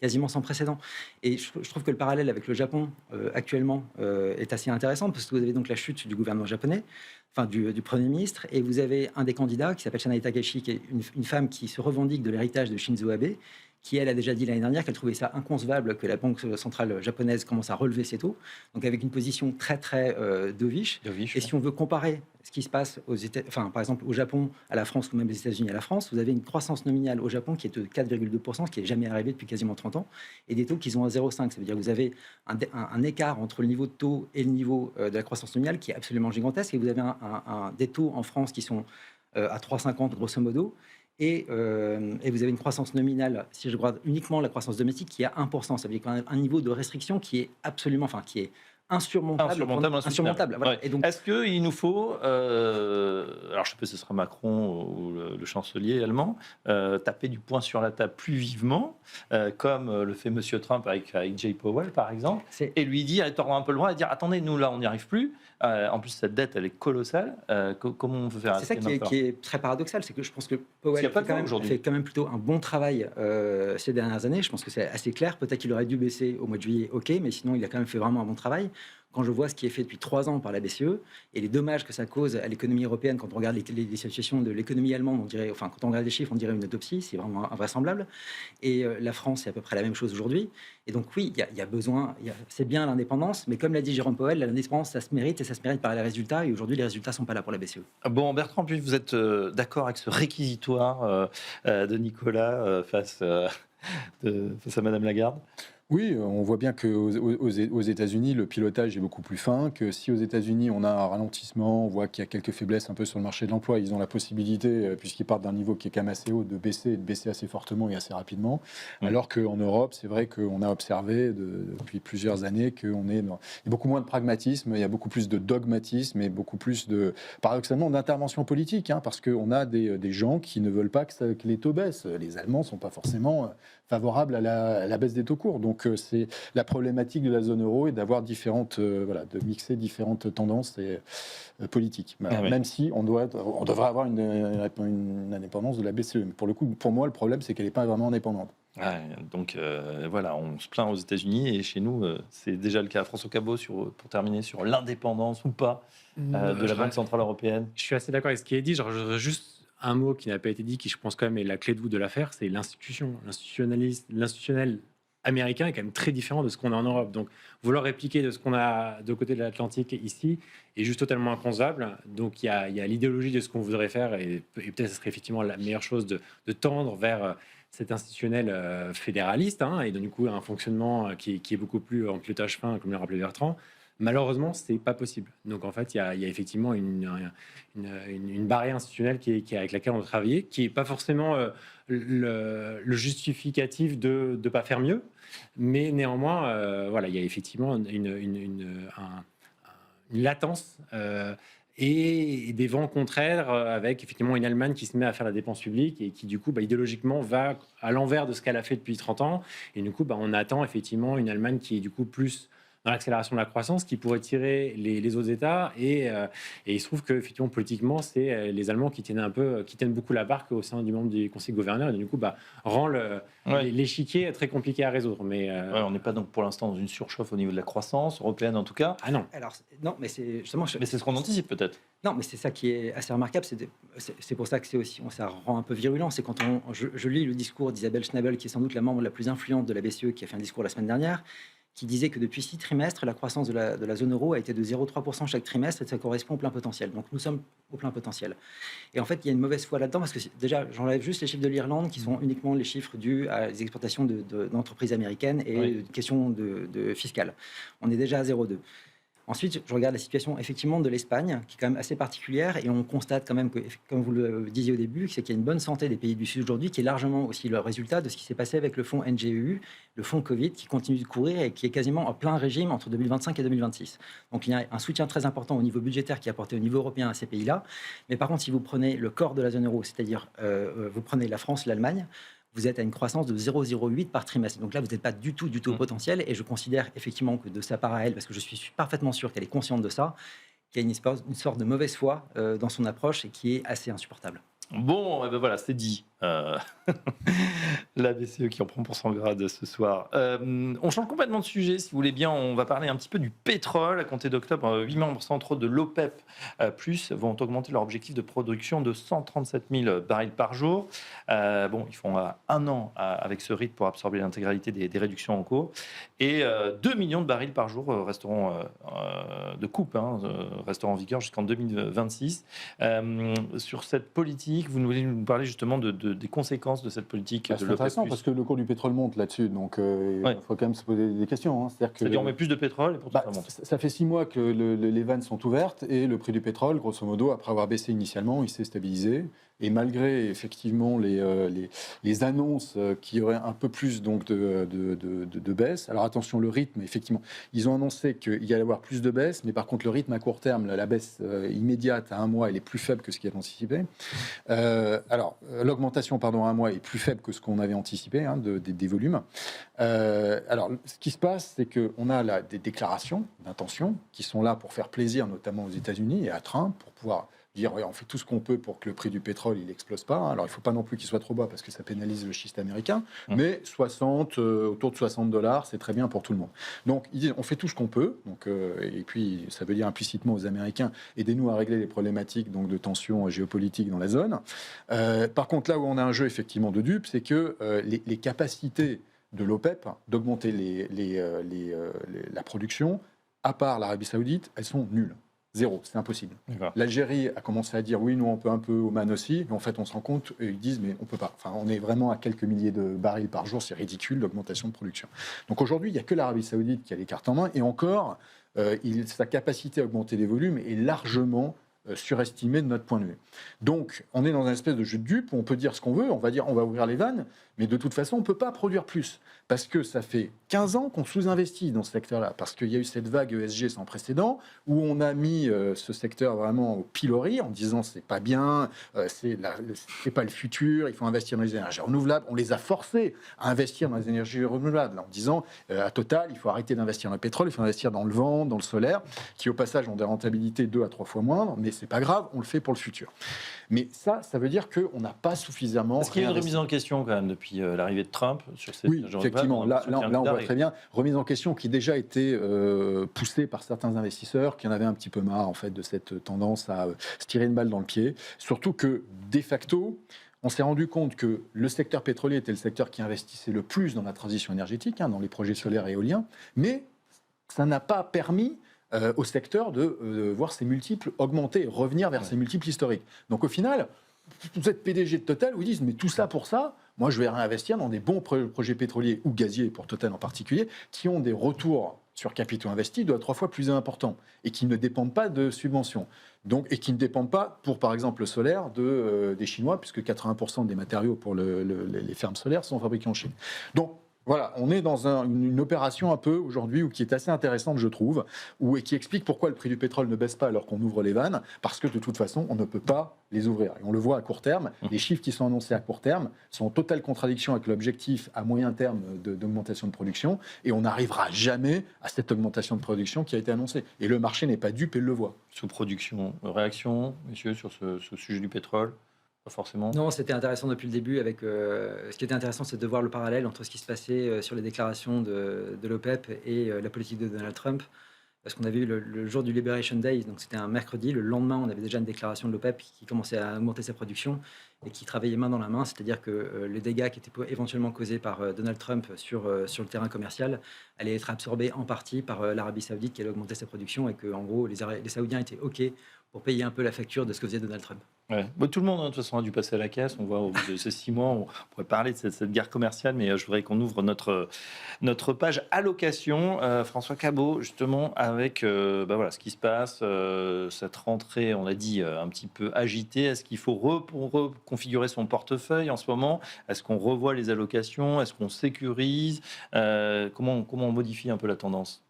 quasiment sans précédent. Et je trouve que le parallèle avec le Japon actuellement est assez intéressant, parce que vous avez donc la chute du gouvernement japonais, du Premier ministre, et vous avez un des candidats qui s'appelle Sanae Takahashi, qui est une femme qui se revendique de l'héritage de Shinzo Abe, qui, elle, a déjà dit l'année dernière qu'elle trouvait ça inconcevable que la Banque centrale japonaise commence à relever ses taux, donc avec une position très, très dovish. Et si on veut comparer ce qui se passe par exemple au Japon à la France, ou même les États-Unis à la France, vous avez une croissance nominale au Japon qui est de 4,2%, ce qui n'est jamais arrivé depuis quasiment 30 ans, et des taux qui sont à 0,5. Ça veut dire que vous avez un écart entre le niveau de taux et le niveau de la croissance nominale qui est absolument gigantesque, et vous avez des taux en France qui sont à 3,50 grosso modo, et vous avez une croissance nominale, si je regarde uniquement la croissance domestique, qui est à 1%. Ça veut dire qu'on a un niveau de restriction qui est absolument, qui est insurmontable. Voilà. Ouais. Et donc, est-ce qu'il nous faut, alors je sais pas si ce sera Macron ou le chancelier allemand, taper du poing sur la table plus vivement, comme le fait Monsieur Trump avec Jay Powell par exemple, et lui dire, tordre un peu le bras et dire attendez, nous là on n'y arrive plus. En plus, cette dette, elle est colossale. Comment on peut faire? C'est ça qui est très paradoxal, c'est que je pense que Powell fait quand même plutôt un bon travail ces dernières années. Je pense que c'est assez clair. Peut-être qu'il aurait dû baisser au mois de juillet, ok, mais sinon, il a quand même fait vraiment un bon travail. Quand je vois ce qui est fait depuis 3 ans par la BCE et les dommages que ça cause à l'économie européenne, quand on regarde les situations de l'économie allemande, on dirait, quand on regarde les chiffres, on dirait une autopsie, c'est vraiment invraisemblable. Et la France, c'est à peu près la même chose aujourd'hui. Et donc oui, il y a besoin, c'est bien l'indépendance, mais comme l'a dit Jérôme Powell, l'indépendance, ça se mérite, et ça se mérite par les résultats. Et aujourd'hui, les résultats ne sont pas là pour la BCE. Bon, Bertrand, puis vous êtes d'accord avec ce réquisitoire de Nicolas face à Madame Lagarde? Oui, on voit bien qu'aux États-Unis, le pilotage est beaucoup plus fin, que si aux États-Unis, on a un ralentissement, on voit qu'il y a quelques faiblesses un peu sur le marché de l'emploi, ils ont la possibilité, puisqu'ils partent d'un niveau qui est quand même assez haut, de baisser assez fortement et assez rapidement. Alors qu'en Europe, c'est vrai qu'on a observé depuis plusieurs années qu'il y a beaucoup moins de pragmatisme, il y a beaucoup plus de dogmatisme et beaucoup plus paradoxalement, d'intervention politique, parce qu'on a des gens qui ne veulent pas que les taux baissent. Les Allemands ne sont pas forcément favorables à la baisse des taux courts. Donc c'est la problématique de la zone euro et d'avoir de mixer différentes tendances politiques. Même si on devrait avoir une indépendance de la BCE. Mais pour moi, le problème, c'est qu'elle n'est pas vraiment indépendante. Donc on se plaint aux États-Unis et chez nous, c'est déjà le cas. François Cabot, pour terminer sur l'indépendance ou pas de la Banque Centrale Européenne. Je suis assez d'accord avec ce qui est dit. Je voudrais juste un mot qui n'a pas été dit, qui je pense quand même est la clé de voûte de l'affaire, c'est l'institutionnel américain est quand même très différent de ce qu'on a en Europe. Donc, vouloir répliquer de ce qu'on a de côté de l'Atlantique ici est juste totalement inconcevable. Donc, il y a l'idéologie de ce qu'on voudrait faire et peut-être ce serait effectivement la meilleure chose de tendre vers cet institutionnel fédéraliste et donc, du coup un fonctionnement qui est beaucoup plus en pilotage fin, comme l'a rappelé Bertrand. Malheureusement, c'est pas possible. Donc, en fait, il y a effectivement une barrière institutionnelle avec laquelle on doit travailler, qui n'est pas forcément le justificatif de ne pas faire mieux, mais néanmoins, voilà, il y a effectivement une latence et des vents contraires avec effectivement une Allemagne qui se met à faire la dépense publique et qui, du coup, idéologiquement, va à l'envers de ce qu'elle a fait depuis 30 ans. Et du coup, on attend effectivement une Allemagne qui est du coup plus dans l'accélération de la croissance, qui pourrait tirer les autres États. Et il se trouve que, effectivement, politiquement, c'est les Allemands qui tiennent beaucoup la barque au sein du membre du Conseil de gouverneurs. Et du coup, rend l'échiquier très compliqué à résoudre. Mais on n'est pas donc pour l'instant dans une surchauffe au niveau de la croissance européenne, en tout cas. Ah non. Alors, non, mais c'est justement. Mais c'est ce qu'on anticipe peut-être. Non, mais c'est ça qui est assez remarquable. C'est pour ça que ça rend un peu virulent. C'est quand je lis le discours d'Isabelle Schnabel, qui est sans doute la membre la plus influente de la BCE, qui a fait un discours la semaine dernière, qui disait que depuis 6 trimestres, la croissance de la zone euro a été de 0,3% chaque trimestre, et ça correspond au plein potentiel. Donc nous sommes au plein potentiel. Et en fait, il y a une mauvaise foi là-dedans, parce que déjà, j'enlève juste les chiffres de l'Irlande, qui sont uniquement les chiffres dus à les exportations d'entreprises américaines et une question de fiscale. On est déjà à 0,2. Ensuite, je regarde la situation effectivement de l'Espagne, qui est quand même assez particulière, et on constate quand même que, comme vous le disiez au début, c'est qu'il y a une bonne santé des pays du Sud aujourd'hui, qui est largement aussi le résultat de ce qui s'est passé avec le fonds NGEU, le fonds Covid, qui continue de courir et qui est quasiment en plein régime entre 2025 et 2026. Donc il y a un soutien très important au niveau budgétaire qui est apporté au niveau européen à ces pays-là. Mais par contre, si vous prenez le corps de la zone euro, c'est-à-dire vous prenez la France, l'Allemagne, vous êtes à une croissance de 0,08 par trimestre. Donc là, vous n'êtes pas du tout au potentiel. Et je considère effectivement que de sa part à elle, parce que je suis parfaitement sûr qu'elle est consciente de ça, qu'il y a une sorte de mauvaise foi dans son approche et qui est assez insupportable. Bon, voilà, c'est dit. La BCE qui en prend pour son grade ce soir. On change complètement de sujet, si vous voulez bien. On va parler un petit peu du pétrole. À compter d'octobre, 8 membres centraux de l'OPEP plus vont augmenter leur objectif de production de 137 000 barils par jour. Ils font 1 an avec ce rythme pour absorber l'intégralité des réductions en cours. Et 2 millions de barils par jour resteront de coupe, resteront en vigueur jusqu'en 2026. Sur cette politique, vous voulez nous parler justement des conséquences de cette politique de C'est l'OPEP+. intéressant parce que le cours du pétrole monte là-dessus, donc il faut quand même se poser des questions. C'est-à-dire on met plus de pétrole et pourtant ça monte. Ça fait 6 mois que les vannes sont ouvertes et le prix du pétrole, grosso modo, après avoir baissé initialement, il s'est stabilisé. Et malgré effectivement les annonces qu'il y aurait un peu plus donc de baisse, alors attention, le rythme, effectivement, ils ont annoncé qu'il y allait avoir plus de baisse, mais par contre le rythme à court terme, la baisse immédiate à 1 mois, elle est plus faible que ce qui est anticipé. L'augmentation, à 1 mois est plus faible que ce qu'on avait anticipé des volumes. Alors, ce qui se passe, c'est qu'on a des déclarations d'intention qui sont là pour faire plaisir, notamment aux États-Unis et à Trump, pour pouvoir dire on fait tout ce qu'on peut pour que le prix du pétrole il explose pas. Alors il faut pas non plus qu'il soit trop bas parce que ça pénalise le schiste américain, mais autour de $60, c'est très bien pour tout le monde. Donc ils disent on fait tout ce qu'on peut. Donc et puis ça veut dire implicitement aux Américains aidez-nous à régler les problématiques donc de tensions géopolitiques dans la zone. Par contre là où on a un jeu effectivement de dupes, c'est que les capacités de l'OPEP d'augmenter la production, à part l'Arabie Saoudite, elles sont nulles. 0, c'est impossible. L'Algérie a commencé à dire oui, nous on peut un peu, Oman aussi, mais en fait on se rend compte et ils disent mais on peut pas. Enfin, on est vraiment à quelques milliers de barils par jour, c'est ridicule l'augmentation de production. Donc aujourd'hui, il n'y a que l'Arabie Saoudite qui a les cartes en main et encore, sa capacité à augmenter les volumes est largement surestimée de notre point de vue. Donc on est dans une espèce de jeu de dupes où on peut dire ce qu'on veut, on va dire on va ouvrir les vannes, mais de toute façon on ne peut pas produire plus. Parce que ça fait 15 ans qu'on sous-investit dans ce secteur-là, parce qu'il y a eu cette vague ESG sans précédent, où on a mis ce secteur vraiment au pilori, en disant c'est pas bien, c'est pas le futur, il faut investir dans les énergies renouvelables. On les a forcés à investir dans les énergies renouvelables, en disant à Total, il faut arrêter d'investir dans le pétrole, il faut investir dans le vent, dans le solaire, qui au passage ont des rentabilités 2 à 3 fois moindres, mais c'est pas grave, on le fait pour le futur. Mais ça veut dire qu'on n'a pas suffisamment. Est-ce qu'il y a une réinvesti. remise en question quand même depuis l'arrivée de Trump sur ces Oui, effectivement. Là, on voit très bien remise en question qui déjà été poussée par certains investisseurs qui en avaient un petit peu marre en fait de cette tendance à se tirer une balle dans le pied. Surtout que de facto, on s'est rendu compte que le secteur pétrolier était le secteur qui investissait le plus dans la transition énergétique, dans les projets solaires et éoliens, mais ça n'a pas permis au secteur de voir ses multiples augmenter, revenir vers ses multiples historiques. Donc au final, vous êtes PDG de Total, vous disent mais tout ça pour ça, moi je vais réinvestir dans des bons projets pétroliers ou gaziers, pour Total en particulier, qui ont des retours sur capitaux investis 2 à 3 fois plus importants et qui ne dépendent pas de subventions. Donc, et qui ne dépendent pas, pour par exemple le solaire, des Chinois, puisque 80% des matériaux pour les fermes solaires sont fabriqués en Chine. Donc, voilà, on est dans une opération un peu aujourd'hui qui est assez intéressante, je trouve, et qui explique pourquoi le prix du pétrole ne baisse pas alors qu'on ouvre les vannes, parce que de toute façon, on ne peut pas les ouvrir. Et on le voit à court terme, les chiffres qui sont annoncés à court terme sont en totale contradiction avec l'objectif à moyen terme d'augmentation de production, et on n'arrivera jamais à cette augmentation de production qui a été annoncée. Et le marché n'est pas dupe et le voit. Sous-production. Réaction, messieurs, sur ce sujet du pétrole? Pas forcément. Non, c'était intéressant depuis le début. Ce qui était intéressant, c'est de voir le parallèle entre ce qui se passait sur les déclarations de l'OPEP et la politique de Donald Trump. Parce qu'on avait eu le jour du Liberation Day, donc c'était un mercredi. Le lendemain, on avait déjà une déclaration de l'OPEP qui commençait à augmenter sa production et qui travaillait main dans la main. C'est-à-dire que les dégâts qui étaient éventuellement causés par Donald Trump sur le terrain commercial allaient être absorbés en partie par l'Arabie Saoudite qui allait augmenter sa production et que, en gros, les Saoudiens étaient OK pour payer un peu la facture de ce que faisait Donald Trump. Ouais. Bon, tout le monde, de toute façon, a dû passer à la caisse. On voit au bout de ces 6 mois, on pourrait parler de cette guerre commerciale, mais je voudrais qu'on ouvre notre page allocation. François Cabot, justement, avec voilà, ce qui se passe, cette rentrée, on l'a dit, un petit peu agitée. Est-ce qu'il faut reconfigurer son portefeuille en ce moment? Est-ce qu'on revoit les allocations? Est-ce qu'on sécurise? Comment on modifie un peu la tendance?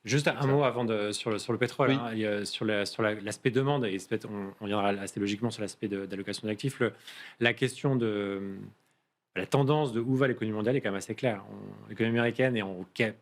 Juste un mot avant sur le pétrole, Oui. sur l'aspect demande, et on viendra assez logiquement sur l'aspect d'allocation d'actifs. La question de la tendance de où va l'économie mondiale est quand même assez claire. L'économie américaine est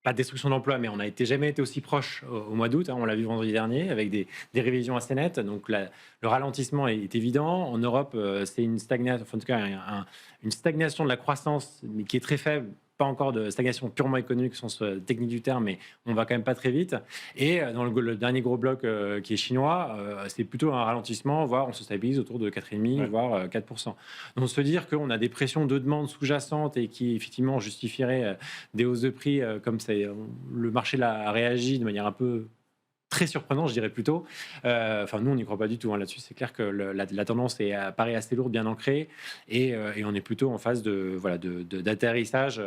pas de destruction d'emplois, mais on n'a jamais été aussi proche au mois d'août. On l'a vu vendredi dernier avec des révisions assez nettes. Donc le ralentissement est évident. En Europe, c'est une stagnation, enfin, en tout cas une stagnation de la croissance, mais qui est très faible. Pas encore de stagnation purement économique au sens technique du terme, mais on va quand même pas très vite. Et dans le dernier gros bloc qui est chinois, c'est plutôt un ralentissement, voire on se stabilise autour de 4,5%, voire 4%. Donc se dire qu'on a des pressions de demande sous-jacentes et qui effectivement justifieraient des hausses de prix comme ça, le marché a réagi de manière un peu très surprenant, je dirais plutôt. Enfin, nous, on n'y croit pas du tout là-dessus. C'est clair que la tendance paraît assez lourde, bien ancrée, et on est plutôt en phase d'atterrissage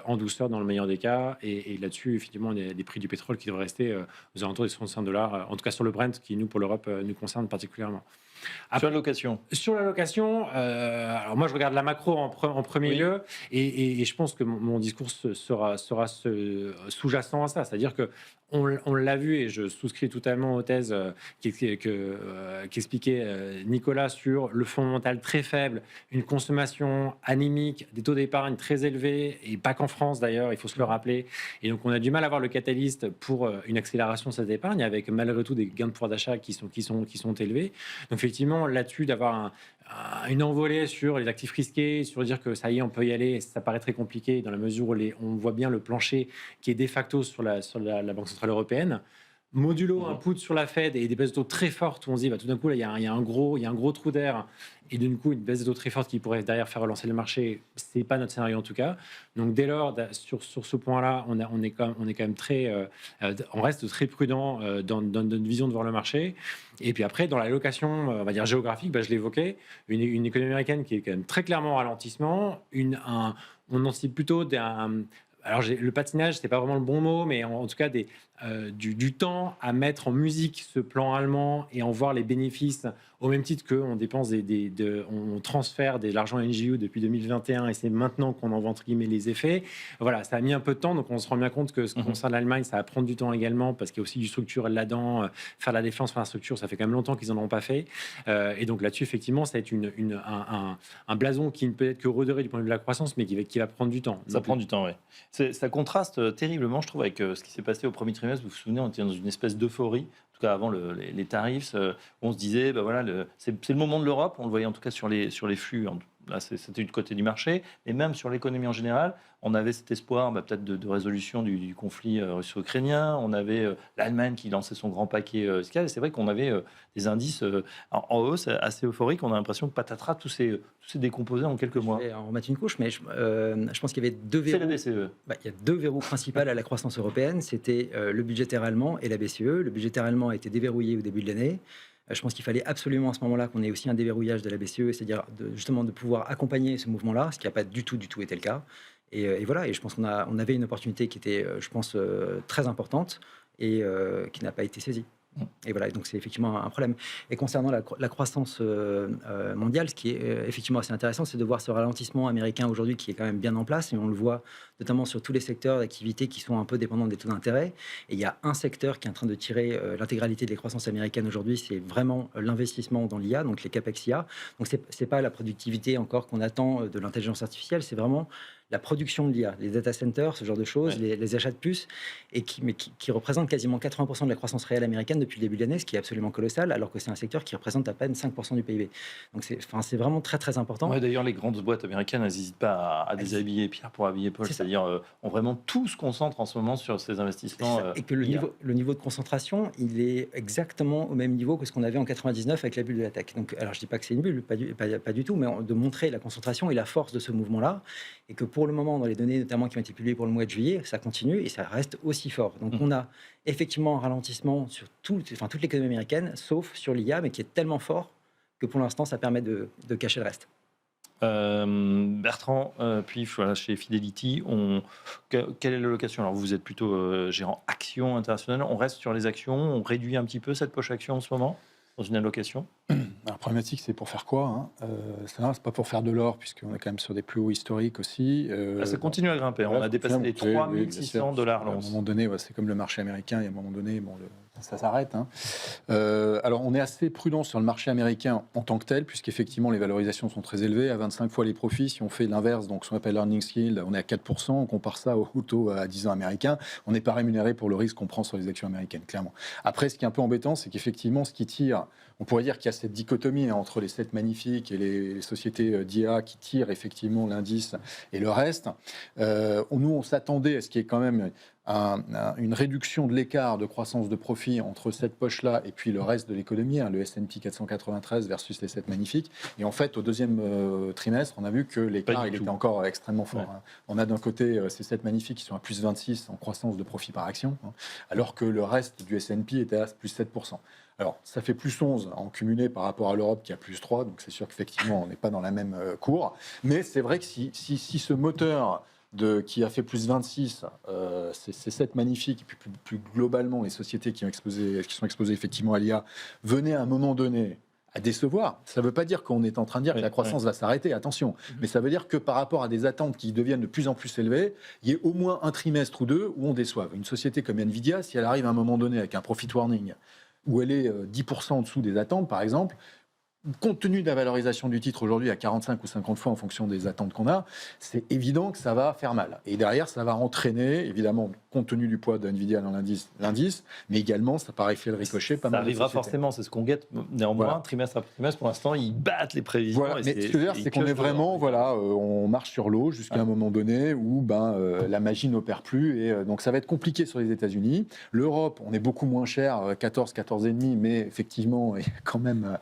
en douceur dans le meilleur des cas. Et là-dessus, effectivement, on a des prix du pétrole qui devraient rester aux alentours des $65, en tout cas sur le Brent, qui, nous, pour l'Europe, nous concerne particulièrement. Sur l'allocation. Sur l'allocation, alors moi je regarde la macro en premier lieu, et je pense que mon discours sera sous-jacent à ça, c'est-à-dire que on l'a vu, et je souscris totalement aux thèses qu'expliquait Nicolas sur le fondamental très faible, une consommation anémique, des taux d'épargne très élevés, et pas qu'en France d'ailleurs, il faut se le rappeler. Et donc on a du mal à avoir le catalyste pour une accélération de cette épargne, avec malgré tout des gains de pouvoir d'achat qui sont élevés. Donc effectivement, là-dessus, d'avoir une envolée sur les actifs risqués, sur dire que ça y est, on peut y aller, ça paraît très compliqué dans la mesure où on voit bien le plancher qui est de facto sur la Banque Centrale Européenne. Modulo input sur la Fed et des baisses de taux très fortes où on se dit tout d'un coup là, il y a un gros trou d'air, et d'un coup une baisse de taux très forte qui pourrait derrière faire relancer le marché. C'est pas notre scénario en tout cas. Donc dès lors, sur ce point-là, on est quand même très on reste très prudent dans notre vision de voir le marché. Et puis après, dans l'allocation, on va dire géographique, je l'évoquais, une économie américaine qui est quand même très clairement en ralentissement, on en cite plutôt alors le patinage, c'est pas vraiment le bon mot, mais en tout cas du temps à mettre en musique ce plan allemand et en voir les bénéfices, au même titre qu'on dépense on transfère de l'argent à NGU depuis 2021, et c'est maintenant qu'on en voit entre guillemets les effets. Voilà, ça a mis un peu de temps, donc on se rend bien compte que ce qui concerne l'Allemagne, ça va prendre du temps également, parce qu'il y a aussi du structurel là-dedans. Faire la défense, faire la structure, ça fait quand même longtemps qu'ils en ont pas fait. Et donc là-dessus, effectivement, ça va être un blason qui ne peut être que redoré du point de vue de la croissance, mais qui va prendre du temps. Ça prend du temps, oui. Ça contraste terriblement, je trouve, avec ce qui s'est passé au premier trimestre. Vous vous souvenez, on était dans une espèce d'euphorie. En tout cas avant les tarifs, on se disait, voilà, c'est le moment de l'Europe, on le voyait en tout cas sur les flux. Là, c'était du côté du marché, et même sur l'économie en général, on avait cet espoir peut-être de résolution du conflit russo-ukrainien. On avait l'Allemagne qui lançait son grand paquet fiscal. Et c'est vrai qu'on avait des indices en hausse assez euphoriques. On a l'impression que patatras, tout s'est décomposé en quelques mois. Je vais en remettre une couche, mais je pense qu'il y avait deux C'est verrous. la BCE. Il y a deux verrous principaux à la croissance européenne. C'était le budgétaire allemand et la BCE. Le budgétaire allemand a été déverrouillé au début de l'année. Je pense qu'il fallait absolument à ce moment-là qu'on ait aussi un déverrouillage de la BCE, c'est-à-dire justement de pouvoir accompagner ce mouvement-là, ce qui n'a pas du tout été le cas. Et voilà, et je pense qu'on avait une opportunité qui était, je pense, très importante et qui n'a pas été saisie. Et voilà, donc c'est effectivement un problème. Et concernant la croissance mondiale, ce qui est effectivement assez intéressant, c'est de voir ce ralentissement américain aujourd'hui qui est quand même bien en place, et on le voit notamment sur tous les secteurs d'activité qui sont un peu dépendants des taux d'intérêt. Et il y a un secteur qui est en train de tirer l'intégralité des croissances américaines aujourd'hui, c'est vraiment l'investissement dans l'IA, donc les CAPEX IA. Donc c'est pas la productivité encore qu'on attend de l'intelligence artificielle, c'est vraiment la production de l'IA, les data centers, ce genre de choses, les achats de puces, et qui représentent quasiment 80% de la croissance réelle américaine depuis le début de l'année, ce qui est absolument colossal, alors que c'est un secteur qui représente à peine 5% du PIB. Donc c'est vraiment très très important. Ouais, d'ailleurs, les grandes boîtes américaines, elles n'hésitent pas à déshabiller Pierre pour habiller Paul, c'est-à-dire ont vraiment tout se concentre en ce moment sur ces investissements. Et que le niveau de concentration, il est exactement au même niveau que ce qu'on avait en 99 avec la bulle de la tech. Donc, alors je dis pas que c'est une bulle, pas du tout, mais de montrer la concentration et la force de ce mouvement-là, et que pour le moment, dans les données notamment qui ont été publiées pour le mois de juillet, ça continue et ça reste aussi fort. Donc on a effectivement un ralentissement sur toute l'économie américaine, sauf sur l'IA, mais qui est tellement fort que pour l'instant, ça permet de cacher le reste. Bertrand Puif, voilà, chez Fidelity, quelle est l'allocation? Alors vous êtes plutôt gérant action internationale, on reste sur les actions, on réduit un petit peu cette poche action en ce moment dans une allocation? La problématique, c'est pour faire quoi c'est pas pour faire de l'or, puisqu'on est quand même sur des plus hauts historiques aussi. Ça continue à grimper, on a dépassé les $3 600 À un l'once. moment donné, c'est comme le marché américain, et à un moment donné, ça s'arrête. Alors, on est assez prudent sur le marché américain en tant que tel, puisqu'effectivement, les valorisations sont très élevées, à 25 fois les profits. Si on fait l'inverse, donc ce qu'on appelle earnings yield, on est à 4%, on compare ça au taux à 10 ans américain, on n'est pas rémunéré pour le risque qu'on prend sur les actions américaines, clairement. Après, ce qui est un peu embêtant, c'est qu'effectivement, ce qui tire, on pourrait dire qu'il y a cette dichotomie entre les 7 magnifiques et les sociétés d'IA qui tirent effectivement l'indice et le reste. Nous, on s'attendait à ce qu'il y ait quand même une réduction de l'écart de croissance de profit entre cette poche-là et puis le reste de l'économie, le S&P 493 versus les 7 magnifiques. Et en fait, au deuxième trimestre, on a vu que l'écart était encore extrêmement fort. Ouais. On a d'un côté ces 7 magnifiques qui sont à plus 26 en croissance de profit par action, alors que le reste du S&P était à plus 7%. Alors, ça fait plus 11 en cumulé par rapport à l'Europe qui a plus 3, donc c'est sûr qu'effectivement, on n'est pas dans la même cour. Mais c'est vrai que si ce moteur qui a fait plus 26, c'est 7 magnifiques, et puis plus globalement, les sociétés qui sont exposées effectivement à l'IA, venaient à un moment donné à décevoir. Ça ne veut pas dire qu'on est en train de dire que la croissance va s'arrêter, attention. Mais ça veut dire que par rapport à des attentes qui deviennent de plus en plus élevées, il y ait au moins un trimestre ou deux où on déçoive. Une société comme Nvidia, si elle arrive à un moment donné avec un profit warning, où elle est 10% en dessous des attentes, par exemple, compte tenu de la valorisation du titre aujourd'hui à 45 ou 50 fois en fonction des attentes qu'on a, c'est évident que ça va faire mal. Et derrière, ça va entraîner, évidemment, compte tenu du poids de Nvidia dans l'indice, mais également, ça paraît faire le ricochet pas mal. Ça arrivera forcément, c'est ce qu'on guette. Néanmoins, trimestre après trimestre, pour l'instant, ils battent les prévisions. Voilà. Mais ce que je veux dire, c'est qu'on est vraiment, on marche sur l'eau jusqu'à un moment donné où la magie n'opère plus. Et donc, ça va être compliqué sur les États-Unis. L'Europe, on est beaucoup moins cher, 14,5, mais effectivement, il y a quand même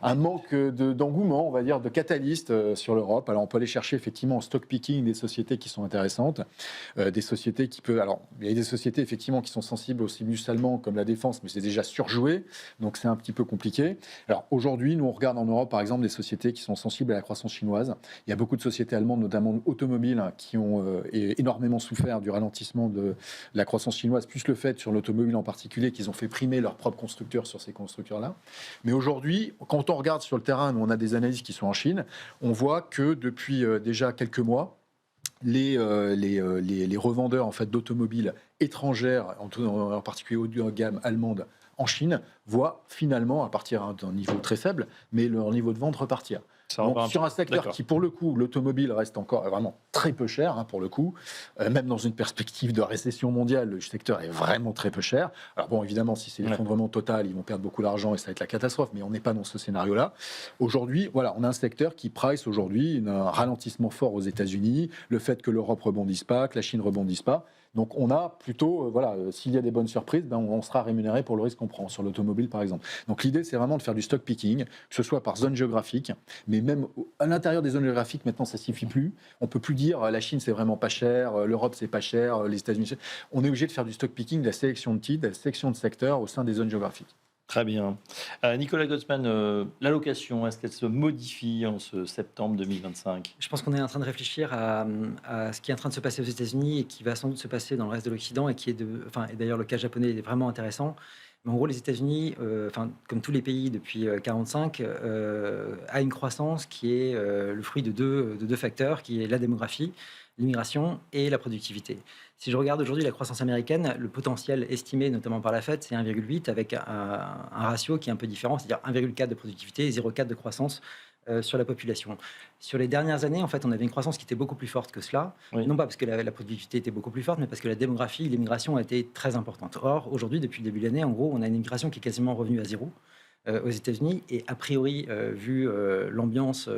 un manque d'engouement, on va dire, de catalystes sur l'Europe. Alors, on peut aller chercher effectivement en stock picking des sociétés qui sont intéressantes, des sociétés qui peuvent... Alors, il y a des sociétés effectivement qui sont sensibles au stimulus allemand comme la défense, mais c'est déjà surjoué, donc c'est un petit peu compliqué. Alors, aujourd'hui, nous, on regarde en Europe, par exemple, des sociétés qui sont sensibles à la croissance chinoise. Il y a beaucoup de sociétés allemandes, notamment automobiles, qui ont énormément souffert du ralentissement de la croissance chinoise, plus le fait, sur l'automobile en particulier, qu'ils ont fait primer leurs propres constructeurs sur ces constructeurs-là. Mais aujourd'hui, quand on regarde sur le terrain, nous on a des analyses qui sont en Chine, on voit que depuis déjà quelques mois, les revendeurs en fait, d'automobiles étrangères, en particulier haut de gamme allemande, en Chine, voient finalement, à partir d'un niveau très faible, mais leur niveau de vente repartir. Ça Donc, va sur un secteur d'accord. qui, pour le coup, l'automobile reste encore vraiment très peu cher, hein, pour le coup, même dans une perspective de récession mondiale, le secteur est vraiment très peu cher. Alors bon, évidemment, si c'est l'effondrement total, ils vont perdre beaucoup d'argent et ça va être la catastrophe, mais on n'est pas dans ce scénario-là. Aujourd'hui, voilà, on a un secteur qui price aujourd'hui un ralentissement fort aux États-Unis, le fait que l'Europe rebondisse pas, que la Chine rebondisse pas. Donc on a plutôt, voilà, s'il y a des bonnes surprises, ben, on sera rémunéré pour le risque qu'on prend sur l'automobile par exemple. Donc l'idée c'est vraiment de faire du stock picking, que ce soit par zone géographique, mais même à l'intérieur des zones géographiques maintenant ça suffit plus. On peut plus dire la Chine c'est vraiment pas cher, l'Europe c'est pas cher, les États-Unis. On est obligé de faire du stock picking, de la sélection de titres, de la sélection de secteurs au sein des zones géographiques. Très bien. Nicolas Gottsman, l'allocation, est-ce qu'elle se modifie en ce septembre 2025? Je pense qu'on est en train de réfléchir à ce qui est en train de se passer aux États-Unis et qui va sans doute se passer dans le reste de l'Occident et qui est et d'ailleurs le cas japonais est vraiment intéressant. Mais en gros, les États-Unis, comme tous les pays depuis 1945, a une croissance qui est le fruit de deux facteurs, qui est la démographie, l'immigration et la productivité. Si je regarde aujourd'hui la croissance américaine, le potentiel estimé notamment par la Fed, c'est 1,8 avec un ratio qui est un peu différent, c'est-à-dire 1,4 de productivité et 0,4 de croissance sur la population. Sur les dernières années, en fait, on avait une croissance qui était beaucoup plus forte que cela. Oui. Non pas parce que la productivité était beaucoup plus forte, mais parce que la démographie, l'immigration a été très importante. Or, aujourd'hui, depuis le début de l'année, en gros, on a une immigration qui est quasiment revenue à zéro aux États-Unis. Et a priori, vu l'ambiance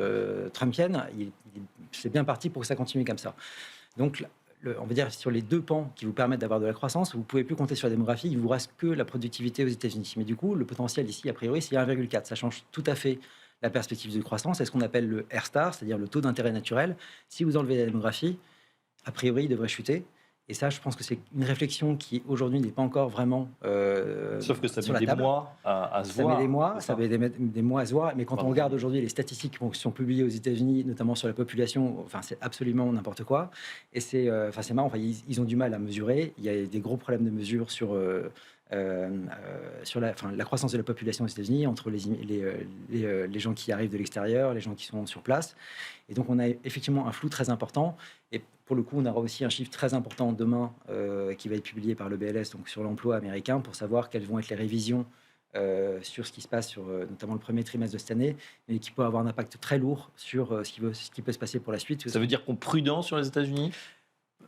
trumpienne, c'est bien parti pour que ça continue comme ça. Donc, on va dire sur les deux pans qui vous permettent d'avoir de la croissance, vous ne pouvez plus compter sur la démographie, il vous reste que la productivité aux États-Unis. Mais du coup, le potentiel ici, a priori, c'est 1,4. Ça change tout à fait la perspective de croissance. C'est ce qu'on appelle le R-star, c'est-à-dire le taux d'intérêt naturel. Si vous enlevez la démographie, a priori, il devrait chuter. Et ça, je pense que c'est une réflexion qui, aujourd'hui, n'est pas encore vraiment Sauf que ça sur met la des table. mois à se Ça voir. met des mois, c'est ça met des mois à se voir. Mais quand Enfin, on regarde aujourd'hui les statistiques qui sont publiées aux États-Unis, notamment sur la population, enfin, c'est absolument n'importe quoi. Et c'est marrant, ils ont du mal à mesurer. Il y a des gros problèmes de mesure sur la croissance de la population aux États-Unis, entre les gens qui arrivent de l'extérieur, les gens qui sont sur place. Et donc, on a effectivement un flou très important. Et pour le coup, on aura aussi un chiffre très important demain qui va être publié par le BLS, donc sur l'emploi américain, pour savoir quelles vont être les révisions sur ce qui se passe sur notamment le premier trimestre de cette année, mais qui peut avoir un impact très lourd sur ce qui peut se passer pour la suite. Ça veut dire qu'on prudent sur les États-Unis?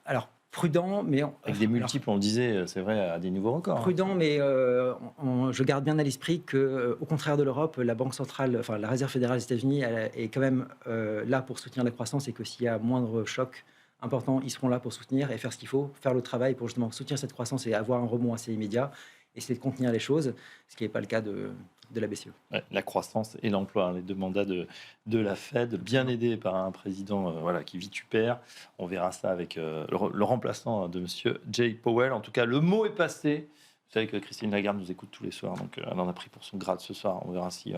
Alors, prudent, mais... Avec des multiples, on le disait, c'est vrai, à des nouveaux records. Prudent, mais je garde bien à l'esprit que, au contraire de l'Europe, la Banque centrale, enfin la Réserve fédérale des États-Unis, elle est quand même là pour soutenir la croissance et que s'il y a moindre choc important, ils seront là pour soutenir et faire ce qu'il faut, faire le travail pour justement soutenir cette croissance et avoir un rebond assez immédiat, essayer de contenir les choses, ce qui n'est pas le cas de la BCE. Ouais, la croissance et l'emploi, les deux mandats de la Fed, bien aidés par un président qui vitupère. On verra ça avec le remplaçant de Monsieur Jay Powell. En tout cas, le mot est passé. Vous savez que Christine Lagarde nous écoute tous les soirs, donc elle en a pris pour son grade ce soir. On verra si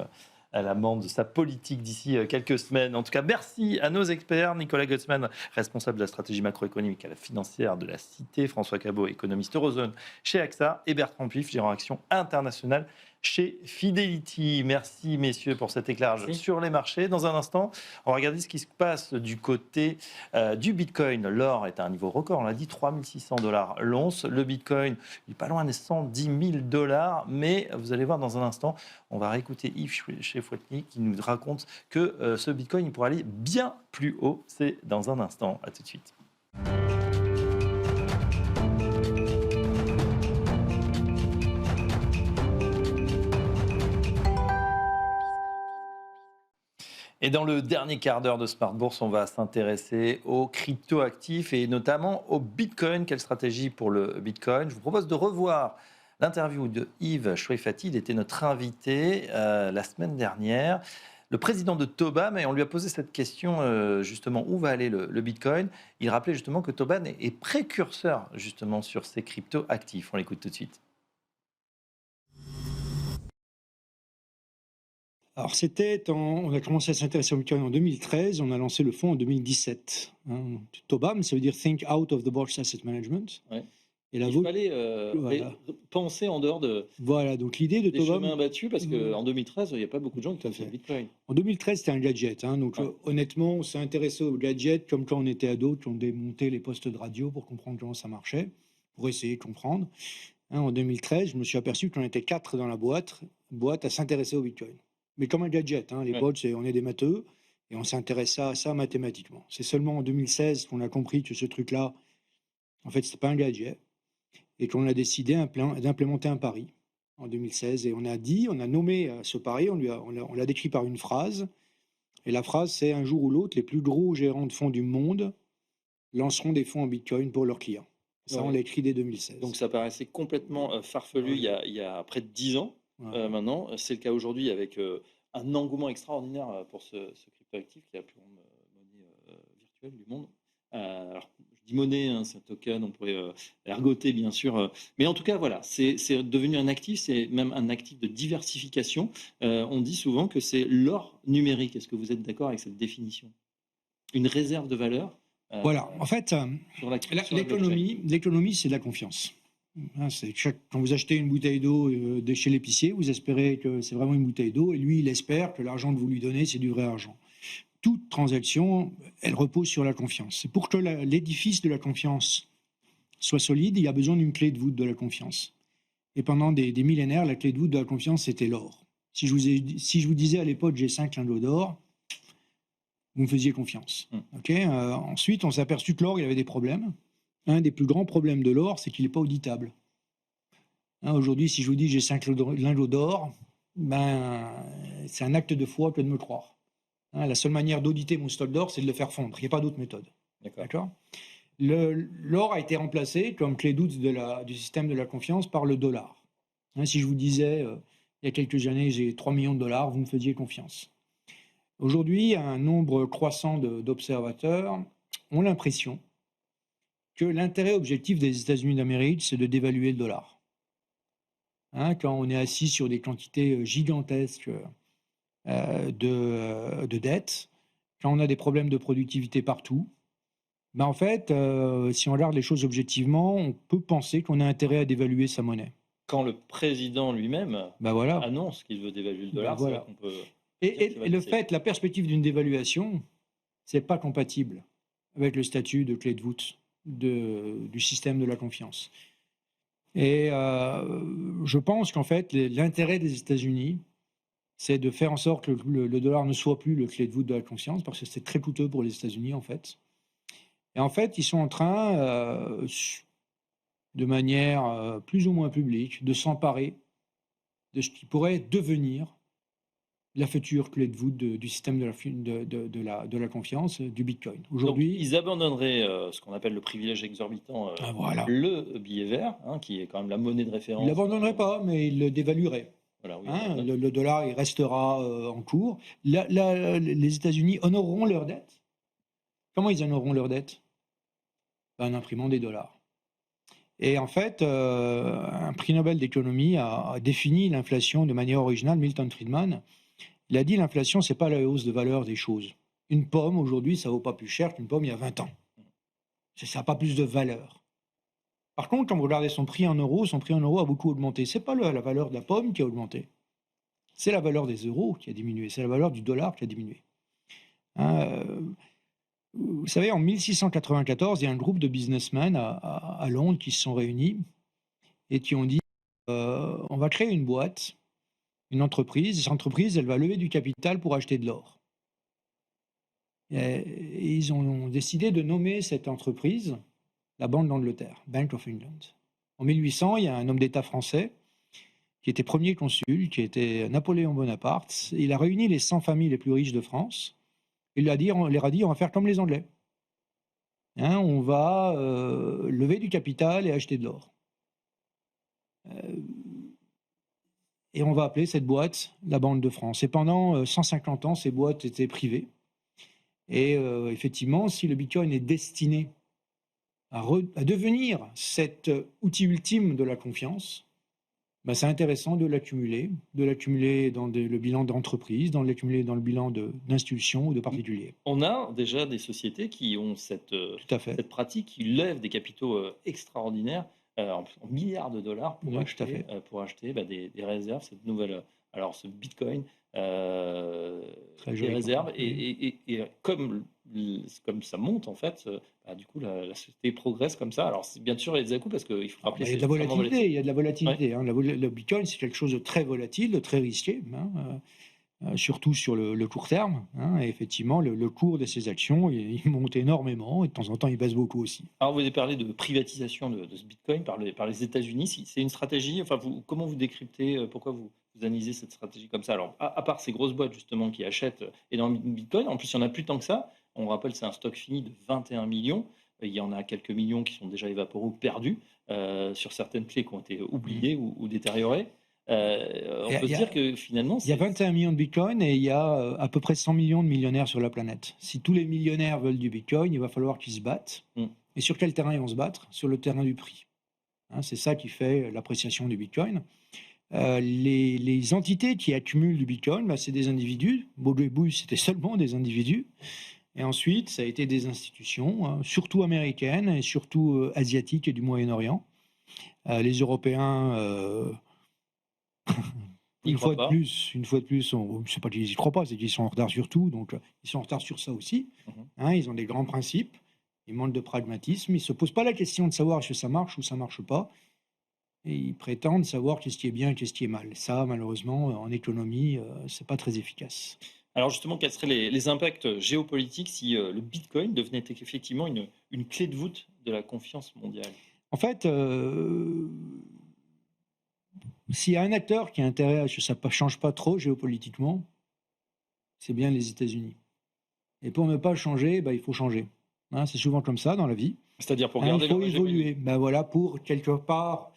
elle amende sa politique d'ici quelques semaines. En tout cas, merci à nos experts. Nicolas Gottsman, responsable de la stratégie macroéconomique à la financière de la Cité. François Cabot, économiste Eurozone chez AXA. Et Bertrand Puif, gérant action internationale chez Fidelity. Merci, messieurs, pour cet éclairage sur les marchés. Dans un instant, on va regarder ce qui se passe du côté du Bitcoin. L'or est à un niveau record, on l'a dit, 3600 $ l'once. Le Bitcoin, il n'est pas loin des 110 000 $, mais vous allez voir dans un instant, on va réécouter Yves chez Fouetny qui nous raconte que ce Bitcoin il pourrait aller bien plus haut. C'est dans un instant. À tout de suite. Et dans le dernier quart d'heure de Smart Bourse, on va s'intéresser aux cryptoactifs et notamment au Bitcoin. Quelle stratégie pour le Bitcoin? Je vous propose de revoir l'interview de Yves Choueifati. Il était notre invité la semaine dernière, le président de Toban, et on lui a posé cette question justement, où va aller le Bitcoin? Il rappelait justement que Toban est précurseur justement sur ces cryptoactifs. On l'écoute tout de suite. Alors, on a commencé à s'intéresser au Bitcoin en 2013, on a lancé le fonds en 2017. TOBAM, ça veut dire Think Out of the Box Asset Management. Ouais. Et la Il fallait penser en dehors de voilà, donc l'idée de des TOBAM, chemins battus, parce qu'en 2013, il n'y a pas beaucoup de gens qui ont fait Bitcoin. en 2013, c'était un gadget. Donc, honnêtement, on s'est intéressé au gadget comme quand on était ado, qui ont démonté les postes de radio pour comprendre comment ça marchait, pour essayer de comprendre. En 2013, je me suis aperçu qu'on était 4 dans la boîte à s'intéresser au Bitcoin. Mais comme un gadget, les potes, on est des matheux, Et on s'intéresse à ça mathématiquement. C'est seulement en 2016 qu'on a compris que ce truc-là, en fait, c'était pas un gadget et qu'on a décidé d'implémenter un pari en 2016. Et on a nommé ce pari, on l'a décrit par une phrase. Et la phrase, c'est: un jour ou l'autre, les plus gros gérants de fonds du monde lanceront des fonds en Bitcoin pour leurs clients. Ça, on l'a écrit dès 2016. Donc ça paraissait complètement farfelu il y a près de 10 ans maintenant. C'est le cas aujourd'hui avec un engouement extraordinaire pour ce cryptoactif qui est la plus grande monnaie virtuelle du monde. Alors, je dis monnaie, hein, c'est un token, on pourrait ergoter bien sûr. Mais en tout cas, voilà, c'est devenu un actif, c'est même un actif de diversification. On dit souvent que c'est l'or numérique. Est-ce que vous êtes d'accord avec cette définition? Une réserve de valeur. Voilà, en fait, l'économie, c'est de la confiance. Hein, quand vous achetez une bouteille d'eau de chez l'épicier, vous espérez que c'est vraiment une bouteille d'eau, et lui, il espère que l'argent que vous lui donnez, c'est du vrai argent. Toute transaction, elle repose sur la confiance. C'est pour que l'édifice de la confiance soit solide, il y a besoin d'une clé de voûte de la confiance. Et pendant des millénaires, la clé de voûte de la confiance, c'était l'or. Si je vous disais à l'époque, j'ai 5 lingots d'or, vous me faisiez confiance. Okay, ensuite, on s'est aperçu que l'or, il y avait des problèmes. Un des plus grands problèmes de l'or, c'est qu'il n'est pas auditable. Hein, aujourd'hui, si je vous dis j'ai 5 lingots d'or, c'est un acte de foi que de me croire. Hein, la seule manière d'auditer mon stock d'or, c'est de le faire fondre. Il n'y a pas d'autre méthode. D'accord. L'or a été remplacé comme clé de voûte du système de la confiance par le dollar. Hein, si je vous disais, il y a quelques années, j'ai 3 millions de dollars, vous me faisiez confiance. Aujourd'hui, un nombre croissant d'observateurs ont l'impression que l'intérêt objectif des États-Unis d'Amérique, c'est de dévaluer le dollar. Hein, quand on est assis sur des quantités gigantesques de dettes, quand on a des problèmes de productivité partout, en fait, si on regarde les choses objectivement, on peut penser qu'on a intérêt à dévaluer sa monnaie. Quand le président lui-même annonce qu'il veut dévaluer le dollar, c'est là qu'on peut... Et la perspective d'une dévaluation, c'est pas compatible avec le statut de clé de voûte du système de la confiance. Et je pense qu'en fait, l'intérêt des États-Unis, c'est de faire en sorte que le dollar ne soit plus le clé de voûte de la confiance, parce que c'est très coûteux pour les États-Unis, en fait. Et en fait, ils sont en train, de manière plus ou moins publique, de s'emparer de ce qui pourrait devenir la future clé de voûte du système de la confiance, du Bitcoin. Aujourd'hui, ils abandonneraient ce qu'on appelle le privilège exorbitant, le billet vert, hein, qui est quand même la monnaie de référence. Ils ne l'abandonneraient pas, mais ils le dévalueraient. Voilà, oui, le dollar, il restera en cours. Les États-Unis honoreront leurs dettes. Comment ils honoreront leurs dettes? En imprimant des dollars. Et en fait, un prix Nobel d'économie a défini l'inflation de manière originale, Milton Friedman. Il a dit l'inflation, ce n'est pas la hausse de valeur des choses. Une pomme, aujourd'hui, ça ne vaut pas plus cher qu'une pomme il y a 20 ans. Ça n'a pas plus de valeur. Par contre, quand vous regardez son prix en euros a beaucoup augmenté. Ce n'est pas la valeur de la pomme qui a augmenté. C'est la valeur des euros qui a diminué. C'est la valeur du dollar qui a diminué. Vous savez, en 1694, il y a un groupe de businessmen à Londres qui se sont réunis et qui ont dit on va créer une boîte, une entreprise. Cette entreprise, elle va lever du capital pour acheter de l'or. Et ils ont décidé de nommer cette entreprise la Banque d'Angleterre, Bank of England. En 1800, il y a un homme d'État français qui était premier consul, qui était Napoléon Bonaparte. Il a réuni les 100 familles les plus riches de France. Il leur a dit, on va faire comme les Anglais. Hein, on va lever du capital et acheter de l'or. Et on va appeler cette boîte la Banque de France. Et pendant 150 ans, ces boîtes étaient privées. Et effectivement, si le Bitcoin est destiné à devenir cet outil ultime de la confiance, c'est intéressant de l'accumuler dans le bilan d'entreprise, de l'accumuler dans le bilan d'institutions ou de particuliers. On a déjà des sociétés qui ont cette pratique, qui lèvent des capitaux extraordinaires, en milliards de dollars pour acheter des réserves, cette nouvelle, alors ce Bitcoin, des réserves, et comme ça monte en fait, du coup la société progresse comme ça. Alors bien sûr il y a des à-coups parce qu'il faut rappeler il y a de la volatilité, il y a de la volatilité. Ouais. Hein. Le Bitcoin c'est quelque chose de très volatile, de très risqué. Hein. surtout sur le court terme. Et effectivement, le cours de ces actions, il monte énormément et de temps en temps, il baisse beaucoup aussi. Alors, vous avez parlé de privatisation de ce Bitcoin par les États-Unis. C'est une stratégie. Enfin, comment vous décryptez, pourquoi vous analysez cette stratégie comme ça? Alors, à part ces grosses boîtes justement qui achètent énormément de Bitcoin, en plus, il n'y en a plus tant que ça. On rappelle, c'est un stock fini de 21 millions. Il y en a quelques millions qui sont déjà évaporés ou perdus sur certaines clés qui ont été oubliées ou détériorées. On peut se dire que finalement, il y a 21 millions de Bitcoin et il y a à peu près 100 millions de millionnaires sur la planète. Si tous les millionnaires veulent du Bitcoin, il va falloir qu'ils se battent. Et sur quel terrain ils vont se battre? Sur le terrain du prix. C'est ça qui fait l'appréciation du Bitcoin. Les entités qui accumulent du Bitcoin, c'est des individus. Baudouin, c'était seulement des individus. Et ensuite, ça a été des institutions, surtout américaines et surtout asiatiques et du Moyen-Orient. Les Européens... Une fois de plus, c'est pas qu'ils n'y croient pas, c'est qu'ils sont en retard sur tout, donc ils sont en retard sur ça aussi. Ils ont des grands principes, ils manquent de pragmatisme, ils ne se posent pas la question de savoir si ça marche ou ça ne marche pas, et ils prétendent savoir qu'est-ce qui est bien et qu'est-ce qui est mal. Ça, malheureusement, en économie, c'est pas très efficace. Alors justement, quels seraient les impacts géopolitiques si le Bitcoin devenait effectivement une clé de voûte de la confiance mondiale? En fait, s'il y a un acteur qui a intérêt à ce que ça ne change pas trop géopolitiquement, c'est bien les États-Unis. Et pour ne pas changer, il faut changer. C'est souvent comme ça dans la vie. C'est-à-dire pour garder il faut évoluer. Voilà, pour quelque part,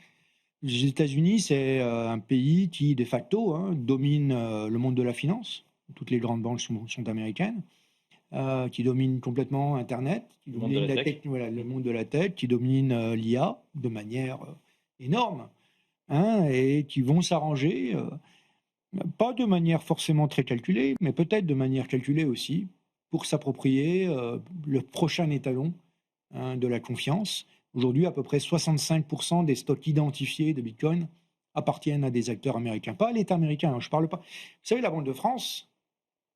les États-Unis, c'est un pays qui, de facto, domine le monde de la finance. Toutes les grandes banques sont américaines. Qui domine complètement Internet, qui domine le monde de la tech, qui domine l'IA de manière énorme. Et qui vont s'arranger, pas de manière forcément très calculée, mais peut-être de manière calculée aussi, pour s'approprier le prochain étalon de la confiance. Aujourd'hui, à peu près 65% des stocks identifiés de Bitcoin appartiennent à des acteurs américains, pas à l'État américain. Je parle pas. Vous savez, la Banque de France,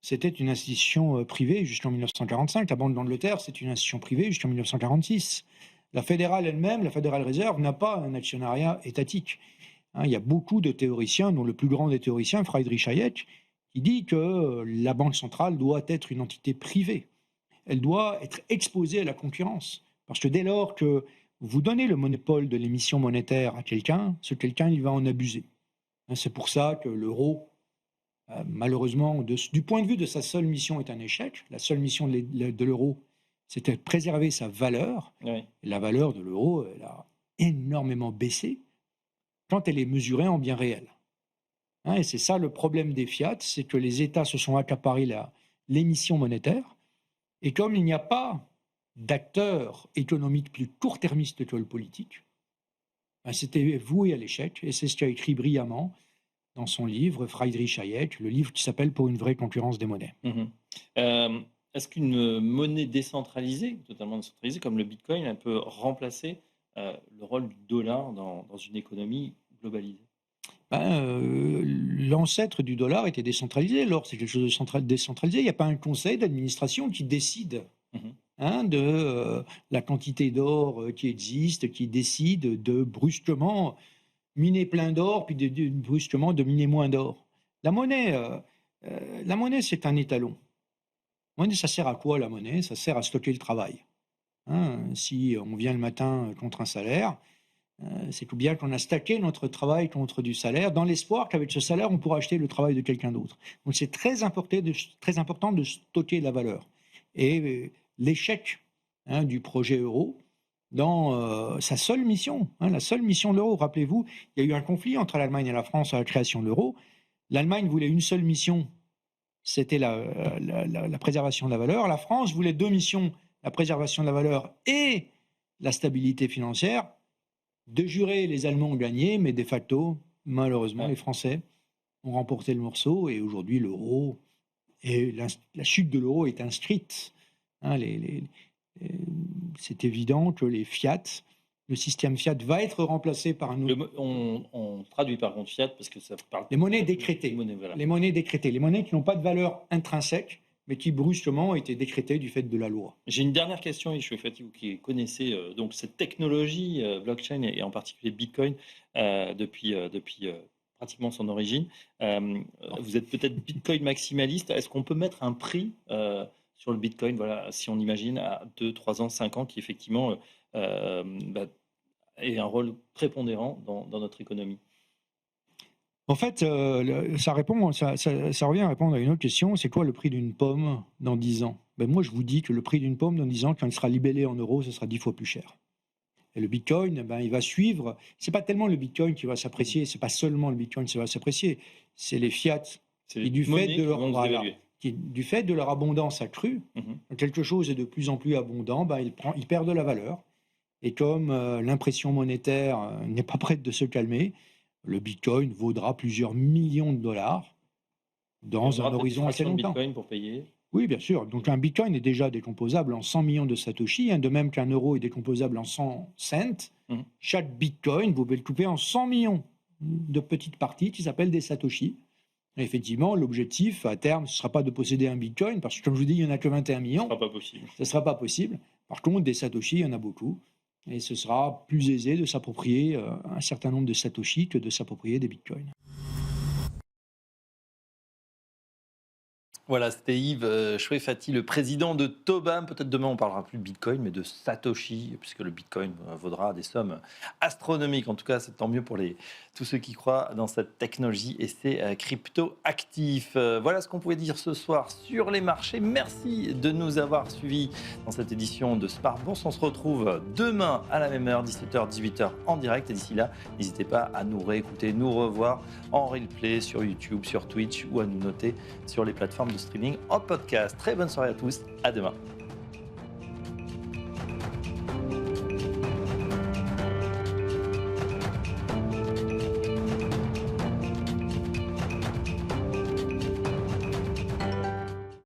c'était une institution privée jusqu'en 1945. La Banque d'Angleterre, c'est une institution privée jusqu'en 1946. La fédérale elle-même, la Federal Reserve, n'a pas un actionnariat étatique. Il y a beaucoup de théoriciens, dont le plus grand des théoriciens, Friedrich Hayek, qui dit que la Banque centrale doit être une entité privée. Elle doit être exposée à la concurrence. Parce que dès lors que vous donnez le monopole de l'émission monétaire à quelqu'un, ce quelqu'un, il va en abuser. C'est pour ça que l'euro, malheureusement, du point de vue de sa seule mission, est un échec. La seule mission de l'euro, c'était de préserver sa valeur. Oui. Et la valeur de l'euro, elle a énormément baissé quand elle est mesurée en bien réel. Et c'est ça le problème des fiat, c'est que les États se sont accaparés l'émission monétaire, et comme il n'y a pas d'acteurs économiques plus court-termistes que le politique, c'était voué à l'échec, et c'est ce qu'a écrit brillamment dans son livre, Friedrich Hayek, le livre qui s'appelle « Pour une vraie concurrence des monnaies ». Est-ce qu'une monnaie décentralisée, totalement décentralisée, comme le Bitcoin, elle peut remplacer le rôle du dollar dans une économie globalisée? L'ancêtre du dollar était décentralisé. L'or, c'est quelque chose de décentralisé. Il n'y a pas un conseil d'administration qui décide de la quantité d'or qui existe, qui décide de brusquement miner plein d'or, puis brusquement de miner moins d'or. La monnaie, c'est un étalon. La monnaie, ça sert à quoi, la monnaie? Ça sert à stocker le travail. Si on vient le matin contre un salaire, c'est tout bien qu'on a stacké notre travail contre du salaire, dans l'espoir qu'avec ce salaire, on pourra acheter le travail de quelqu'un d'autre. Donc c'est très important de stocker la valeur. Et l'échec du projet euro, dans sa seule mission, la seule mission de l'euro, rappelez-vous, il y a eu un conflit entre l'Allemagne et la France à la création de l'euro. L'Allemagne voulait une seule mission, c'était la préservation de la valeur. La France voulait deux missions, la préservation de la valeur et la stabilité financière. De jure, les Allemands ont gagné, mais de facto, malheureusement, les Français ont remporté le morceau. Et aujourd'hui, l'euro, et la chute de l'euro est inscrite. C'est évident que les fiat, le système fiat va être remplacé par un autre. On traduit par contre fiat parce que ça parle. Les monnaies décrétées. Les monnaies décrétées. Les monnaies qui n'ont pas de valeur intrinsèque, mais qui brusquement ont été décrétées du fait de la loi. J'ai une dernière question, et je suis fatigué, vous qui connaissez donc cette technologie blockchain et en particulier Bitcoin depuis pratiquement son origine. Vous êtes peut-être Bitcoin maximaliste. Est-ce qu'on peut mettre un prix sur le Bitcoin, voilà, si on imagine à 2, 3 ans, 5 ans, qui effectivement ait un rôle prépondérant dans notre économie? En fait, ça revient à répondre à une autre question, c'est quoi le prix d'une pomme dans 10 ans? Moi, je vous dis que le prix d'une pomme dans 10 ans, quand elle sera libellée en euros, ce sera 10 fois plus cher. Et le Bitcoin, il va suivre. C'est pas tellement le Bitcoin qui va s'apprécier, c'est pas seulement le Bitcoin qui va s'apprécier, c'est les fiat. C'est Et du fait de leur, vont se voilà, dévaluer. du fait de leur abondance accrue, quand quelque chose est de plus en plus abondant, il perd de la valeur. Et comme l'impression monétaire n'est pas prête de se calmer, le Bitcoin vaudra plusieurs millions de dollars dans un horizon assez longtemps. Bitcoin pour payer. Oui, bien sûr. Donc un Bitcoin est déjà décomposable en 100 millions de Satoshi, de même qu'un euro est décomposable en 100 cents. Chaque Bitcoin, vous pouvez le couper en 100 millions de petites parties qui s'appellent des Satoshi. Et effectivement, l'objectif à terme, ce ne sera pas de posséder un Bitcoin, parce que comme je vous dis, il n'y en a que 21 millions. Ce ne sera pas possible. Ce ne sera pas possible. Par contre, des Satoshi, il y en a beaucoup. Et ce sera plus aisé de s'approprier un certain nombre de Satoshi que de s'approprier des Bitcoins. Voilà, c'était Yves Chouefati, le président de Tobam. Peut-être demain, on parlera plus de Bitcoin, mais de Satoshi, puisque le Bitcoin vaudra des sommes astronomiques. En tout cas, c'est tant mieux pour tous ceux qui croient dans cette technologie et ces crypto-actifs. Voilà ce qu'on pouvait dire ce soir sur les marchés. Merci de nous avoir suivis dans cette édition de Smart Bourse. On se retrouve demain à la même heure, 17h, 18h en direct. Et d'ici là, n'hésitez pas à nous réécouter, nous revoir en replay sur YouTube, sur Twitch ou à nous noter sur les plateformes de streaming en podcast. Très bonne soirée à tous, à demain.